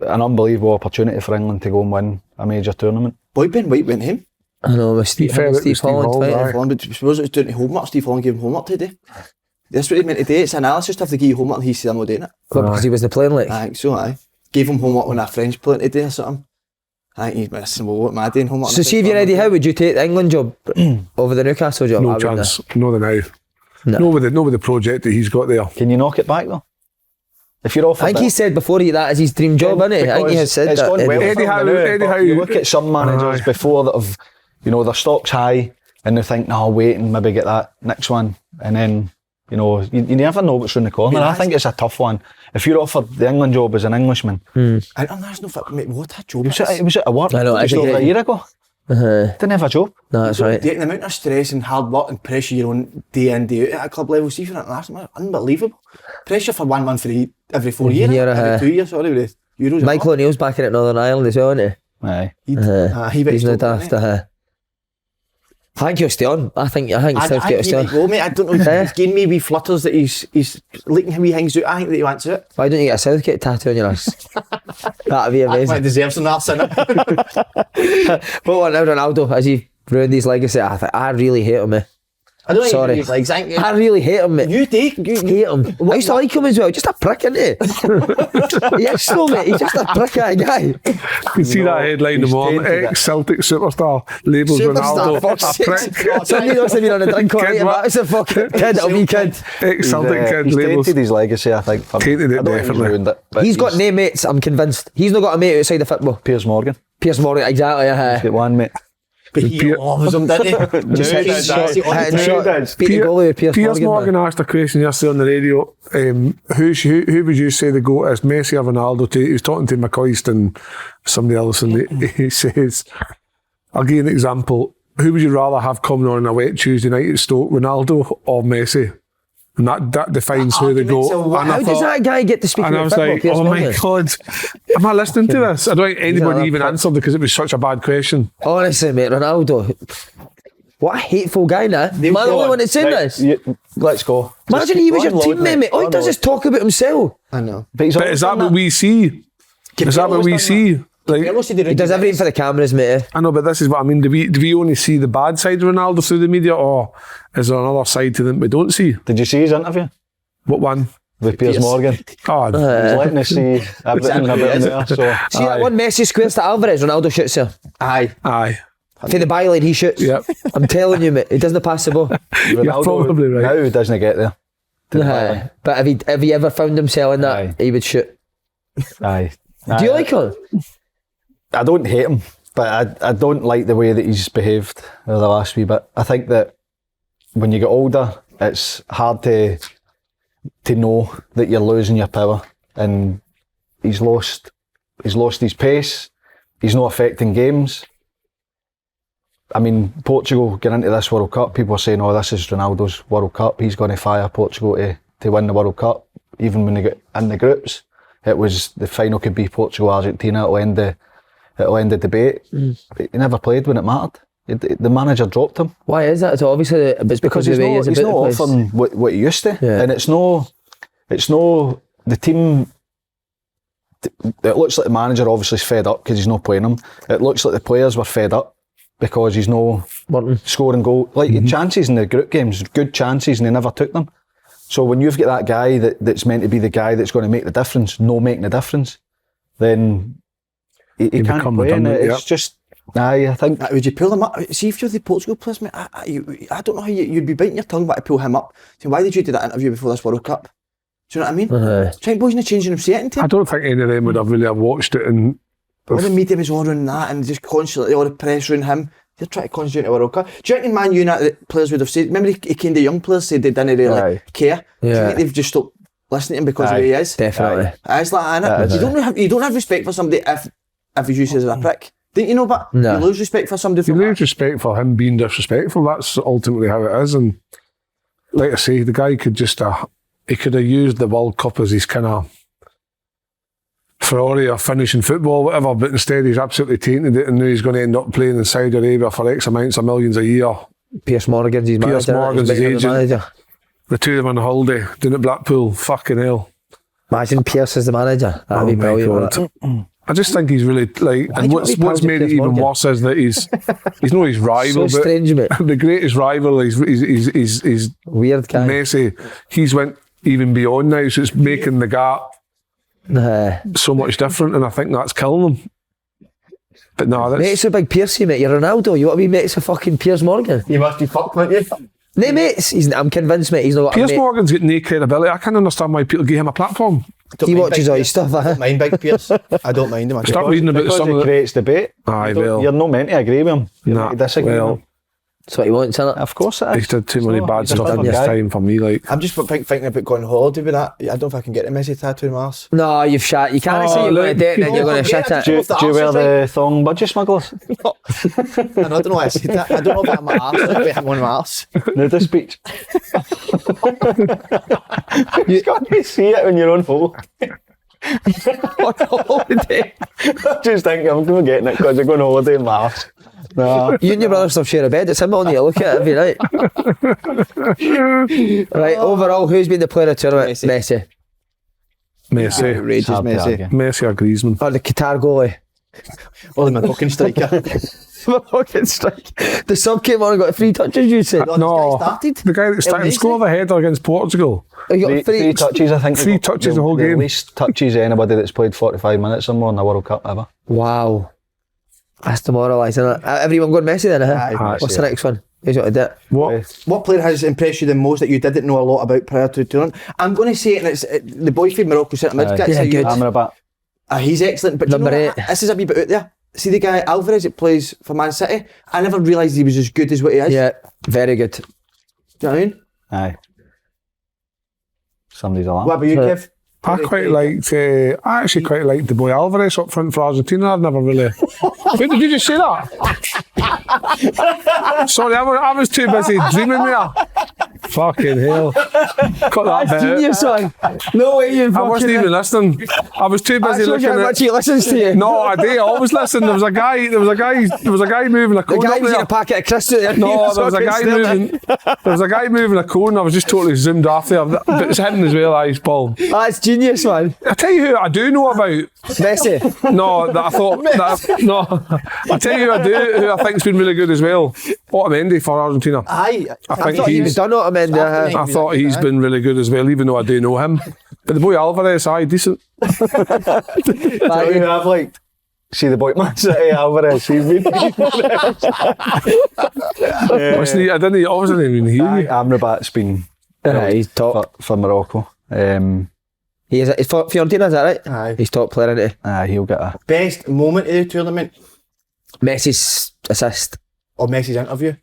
an unbelievable opportunity for England to go and win a major tournament. Boy, Ben White went him. I know, with Steve Holland. But suppose it was doing homework. Steve Holland gave him homework today. That's what he meant today. It's analysis stuff to give you homework and he said I'm not doing it. Because he wasn't playing like? I think so, Gave him homework when a French playing today or something. I think he's missing. Well, what am I doing homework? So see if you're ready, how would you take the England job over the Newcastle job? No chance. No the now. No with the project that he's got there. Can you knock it back though? If you're offered I think he said before that is his dream job, isn't it? I think he has said that. Well Eddie Howe. You look at some managers before that have, their stock's high and they think, no, I'll wait and maybe get that next one. And then, you never know what's around the corner. I think it's a tough one. If you're offered the England job as an Englishman, there's no what a job it was at a work. I know, just over a year ago. Didn't have a job. No, that's right. The amount of stress and hard work and pressure you're on day in, day out at a club level, see for international, unbelievable. Pressure for 1 month every 4 years, every 2 years, with Euros. Michael O'Neill's back in at Northern Ireland as well, isn't he? Aye. He's no daft. I think he'll stay on. I think Southgate will stay on. Go, mate. I don't know if he's giving me wee flutters that he's leaking how he hangs out. I think that he wants it. Why don't you get a Southgate tattoo on your ass? That'd be amazing. He deserves an arse in it. But what now, Ronaldo? Has he ruined his legacy? I really hate him, I don't think he's like I really hate him, mate. You hate him. I used to like him as well. Just a prick, isn't he? Yes, so mate. He's just a prick guy. You can see that headline in the morning. Ex-Celtic superstar labels Ronaldo a prick. Somebody must have been on a drink or anything. It's a fucking kid, a wee kid. Ex-Celtic kid he's labels. Tainted his legacy, I think. Tainted it, definitely. He's got no mates, I'm convinced. He's not got a mate outside of football. Piers Morgan, exactly. He's got one mate. But he loves him, didn't he? Piers Morgan asked a question yesterday on the radio. Who would you say the GOAT is, Messi or Ronaldo? He was talking to McCoist and somebody else, and he says, I'll give you an example. who would you rather have coming on a wet Tuesday night at Stoke, Ronaldo or Messi? And that defines who they go. So And I How does thought- that guy get to speak And I about was football? like, Piers oh my Morgan? God, am I listening to this? I don't think anybody another even prick. answered because it was such a bad question. Honestly, mate, Ronaldo. What a hateful guy, nah. Am I the go only on. one that's saying Right, this? let's go. Imagine he was your Go on, teammate, mate. All he Go does on, is talk about himself. I know. But, But is that what we see? Is that what we see? Like, He does everything for the cameras, mate. I know, but this is what I mean. Do we only see the bad side of Ronaldo through the media, or is there another side to them we don't see? Did you see his interview What one? with Piers Morgan? Oh, He's letting us see everything about him there. So, See that one Messi squares to Alvarez, Ronaldo shoots her. Aye. aye. For the byline, he shoots. Yep. I'm telling you, mate, he doesn't pass the ball. Ronaldo probably right. now doesn't get there. Aye. But if he ever found himself in that, Aye. he would shoot. Aye. Do you like him? I don't hate him, but I don't like the way that he's behaved over the last wee bit. I think that when you get older, it's hard to know that you're losing your power, and he's lost his pace. He's not affecting games. I mean, Portugal get into this World Cup, people are saying, oh, this is Ronaldo's World Cup, he's going to fire Portugal to win the World Cup. Even when they get in the groups, it was the final could be Portugal-Argentina, it'll end the debate. He never played when it mattered. The manager dropped him. Why is that? So obviously, it's because He's of the way not, he is he's about not the place. offering what he used to. Yeah. And it's no the team. It looks like the manager obviously is fed up because he's not playing them. It looks like the players were fed up because he's no scoring goal. Like he had chances in the group games, good chances, and they never took them. So when you've got that guy that's meant to be the guy that's going to make the difference, no making the difference, then he can't become play. And redundant, it's just, I think. Would you pull him up? See, if you're the Portugal players, mate, I don't know how you'd be biting your tongue about to pull him up. So why did you do that interview before this World Cup? Do you know what I mean? Trent Boy's not changing him setting to I him. don't think any of them would have really have watched it. And All the media was ordering that and just constantly all the press around him. They're trying to concentrate on the World Cup. Do you reckon Man United players would have said, remember he came the young players said they didn't really care? Do you think they've just stopped listening to him because of the way he is? Definitely. It's like, innit? You don't have respect for somebody if he's used as a prick. Didn't you know, but No. you lose respect for somebody you from lose respect for him being disrespectful. That's ultimately how it is. And like I say, the guy could just he could have used the World Cup as his kind of Ferrari or finishing football, whatever, but instead he's absolutely tainted it, and now he's going to end up playing in Saudi Arabia for X amounts of millions a year. Piers Morgan's his Piers manager. Morgan's He's his better than the agent. manager. The two of them on holiday down at Blackpool. Fucking hell. Imagine Pierce as the manager. That'd be my brilliant. God. wouldn't it? I just think he's really like, and do you what's want to be pals made with it Piers even Morgan? worse is that he's not his rival, So but strange, mate. the greatest rival is Weird guy. Messi. He's went even beyond now, so it's making the gap so much different, and I think that's killing him. But no, Mate, it's that's a big Pierce, mate. You're Ronaldo. You want to be mates with fucking Piers Morgan? You must be fucked, wouldn't you? No, mates. I'm convinced, mate. He's not got a Piers mate. Morgan's got no credibility. I can't understand why people give him a platform. He watches all his stuff, I don't mind Big Pierce. I don't mind him. Start reading about Because some it of the. creates debate. Aye, You're well, not meant to agree with him. You're nah, meant to disagree with well, him. That's what he wants, isn't it? Of course it is. he's did too many bad he's a stuff in clever his guy. time for me. Like, I'm just thinking about going on holiday with that. I don't know if I can get the Messi tattoo in Mars. No, you've shot. You can't say you're going to do it and then you're going to shit yeah, it. Do you, Off the do you wear arse, the thong budgie smugglers? And I don't know why I said that. I don't know about my arse, but I'm on my arse. Nudist speech. You've got to see it when you're on holiday. On holiday. Just thinking, I'm going to get it because you're going on holiday in Mars. No. You and your brother still share a bed. It's him on you. Look at it every night. Right, overall, who's been the player of the tournament? Messi. Messi, Outrageous hard to Messi. argue. Messi or Griezmann. Or the Qatar goalie. Or the fucking striker. Fucking strike. The sub came on and got 3 touches, you said. No, This guy started. the guy that started Messi? scored the header against Portugal. He got Three touches, I think. 3 touches the whole game. Least touches anybody that's played 45 minutes or more in the World Cup ever. Wow. That's demoralising, isn't it? Everyone going Messi then, Aye, What's the next one? Who's got to do it? What? What player has impressed you the most that you didn't know a lot about prior to the tournament? I'm going to say it, and it's the boy from Morocco centre mid. Aye. That's Yeah, how you- good. Amrabat. He's excellent, but do you Number know what? 8. This is a wee bit out there. See the guy Alvarez that plays for Man City? I never realised he was as good as what he is. Yeah, very good. Do you know what I mean? Aye. Somebody's alarm. What about you, Kev? I actually quite liked the boy Alvarez up front for Argentina. I've never really. Wait, did you just say that? Sorry, I was too busy dreaming there. Fucking hell. Cut that That's bit out. genius, son. No way you I wasn't even listening. I was too busy looking how at. much he listens to you. No, I do. I always listen. There was a guy moving a The cone guy up was in there. a packet of crisps out there. No, there was a guy moving a cone. I was just totally zoomed off there. But it's hidden as well, eyes, Paul. That's genius, man. I tell you who I do know about. Messi. No, that I thought. No, I tell you who I think's been really good as well. Otamendi for Argentina. Aye. I think He was he's. done Otamendi. I thought he's been really good as well, even though I do know him. But the boy Alvarez, aye, decent. Tell you who I've liked. See the boy Man City, Alvarez. He's been. Wasn't he? I wasn't even hear you. Amrabat's been He's top. for Morocco. He's for Fiorentina, is that right? Aye. He's top player, isn't he? He'll get a. Best moment of the tournament Messi's assist. or Messi's interview?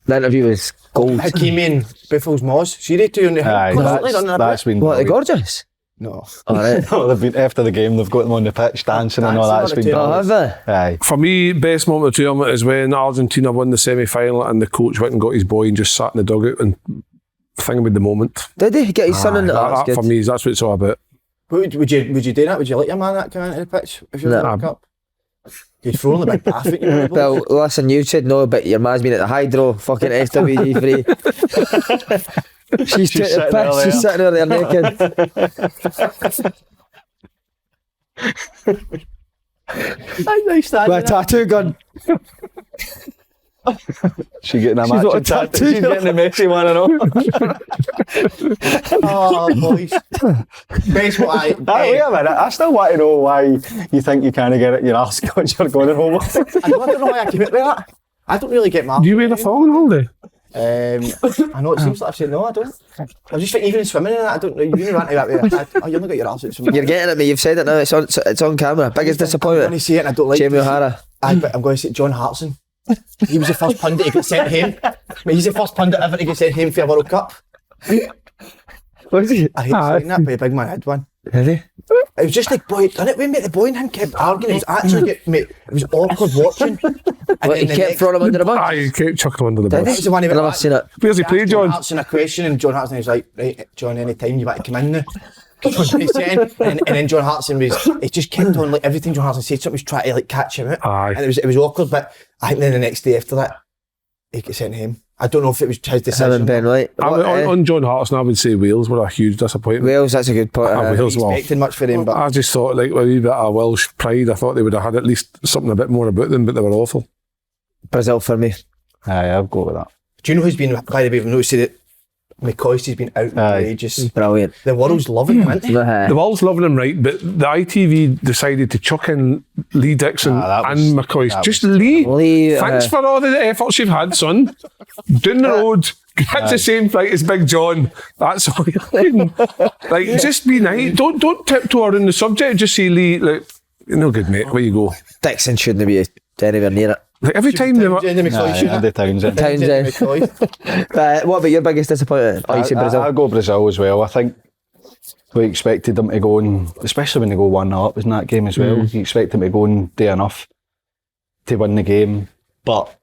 The interview was gold. Hakimi and Buffels Moss. See they two on the Aye, that's been. What, they're brilliant. gorgeous? no. Alright. No, they've been after the game. They've got them on the pitch dancing and all that's Dancing been. on the Oh, brilliant. have they? Aye. For me, best moment of the tournament is when Argentina won the semi-final and the coach went and got his boy and just sat in the dugout and thinking about the moment. Did he get his son in? That for me, that's what it's all about. Would you do that? Would you let your man that come into the pitch if you were No. the World Cup? You'd throw in the big bath at you. Well, listen, you said no, but your man's been at the Hydro, fucking SWG free. She's took the piss, she's sitting over there naked. nice With a tattoo gun. She getting a She's got a matching tattoo. tattoo. She's getting the Messi one and all. Oh, boys. Best what Wait a minute, I still want to know why you think you can't get it your arse because you're going home. I don't know why I came up with that. I don't really get my. Do you wear a thong on holiday? I know it seems like I've said no, I don't. I was just thinking, even in swimming and that, I don't know. You rant about that. Oh, you're not got your arse out swimming. You're getting at me, you've said it now, it's on camera. Biggest I'm going disappointment. to say it and I don't like Jamie it. O'Hara. But I'm going to say John Hartson. He was the first pundit to get sent home. He's the first pundit ever to get sent home for a World Cup. Was he? I hate saying that, but a big man had one. Did he? It was just like, boy, done it when mate, the boy and him kept arguing. It was actually, mate, it was awkward watching. And What, he then the kept next- three throwing him under the bus? Aye, you keep chucking him under the Did That bus. was the one I've about never seen it. Where's he played, John? Hartson a question, and John Hartson was like, right, John, any time you want to come in now. and then John Hartson he just kept on, like, everything John Hartson said, something was trying to, like, catch him out. Aye. And it was awkward, but I think then the next day after that, he got sent home. I don't know if it was his Him and decision. Ben White. On John Hartson, I would say Wales were a huge disappointment. Wales, that's a good point. Wales were. Expecting much for them, but I just thought, like, with a wee bit of Welsh pride, I thought they would have had at least something a bit more about them, but they were awful. Brazil for me. Aye, I'll go with that. do you know who's been, by the way, we've noticed that McCoysty's been out Aye. for ages. Brilliant. The world's loving him, isn't he? The world's loving him, right? But the ITV decided to chuck in Lee Dixon that was- and McCoy. that Just was- Lee, Lee, thanks for all the efforts you've had, son. Down the road, get the same flight as Big John. That's all you're doing. Like, just be nice. Don't tiptoe around the subject. Just say, Lee, like, you're no good, mate. Where you go? Dixon shouldn't be anywhere near it. Like, every time they were. Townsend, McCoy, Aye, shouldn't Andy Townsend. Townsend. McCoy. What about your biggest disappointment? Oh, you said Brazil. I'll go Brazil as well. I think we expected them to go and, especially when they go 1-0 up in that game as well, you expect them to go and do enough to win the game. But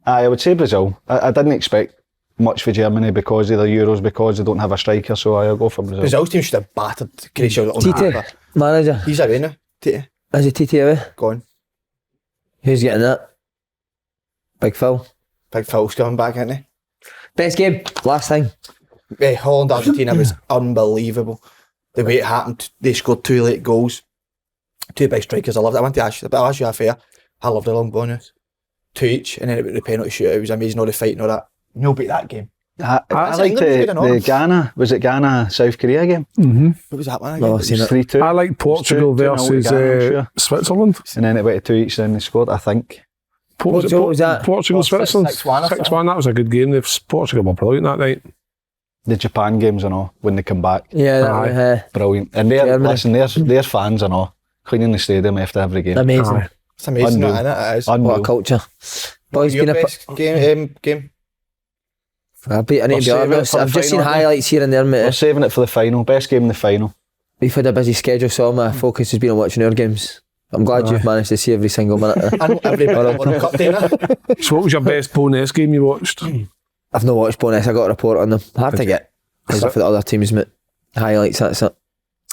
I would say Brazil. I didn't expect much for Germany because of the Euros, because they don't have a striker, so I'll go for Brazil. Brazil's team should have battered Croatia on Tite, that. manager. He's away now. Tite, Is it Tite away? gone. Who's getting that? Big Phil. Big Phil's coming back, isn't he? Best game, last time. Holland Argentina was unbelievable. The way it happened, they scored 2 late goals. 2 big strikers. I loved it. I want to ask you, but I'll ask you fair. I loved the long bonus. 2 each, and then the penalty shootout. It was amazing. All the fighting, all that. No beat that game. I Was liked England good or not? the Ghana, was it Ghana South Korea game? What was that one No, again? I've seen It was it. 3-2. I like Portugal 2-0 versus Ghana, I'm sure. Switzerland. And then it went to 2 each, and they scored, I think. What was that? Portugal, Oh, Switzerland. 6-1 or 6-1. That was a good game. Portugal were brilliant that night. The Japan games and all, when they come back. Yeah, Aye. that Brilliant. And Germany. their fans and all, cleaning the stadium after every game. amazing. Aye. It's amazing, Unreal. isn't it? It is. What Unreal. a culture. Boys, Your been a... best game? I need to be saving it honest. for the I've just seen final, haven't we? highlights here and there, We're mate. saving it for the final. Best game in the final. We've had a busy schedule, so all my focus has been on watching our games. I'm glad you've managed to see every single minute. I know every World Cup day now. So what was your best Bonus game you watched? I've not watched Bonus. I got a report on them. Hard to get. Because for the other teams, mate. Highlights, that's it.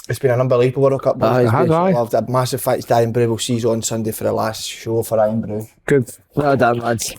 It's been an unbelievable World Cup. Aye, I've had massive thanks to Irn-Bru. We'll see you on Sunday for the last show for Irn-Bru. Good. Well done, lads.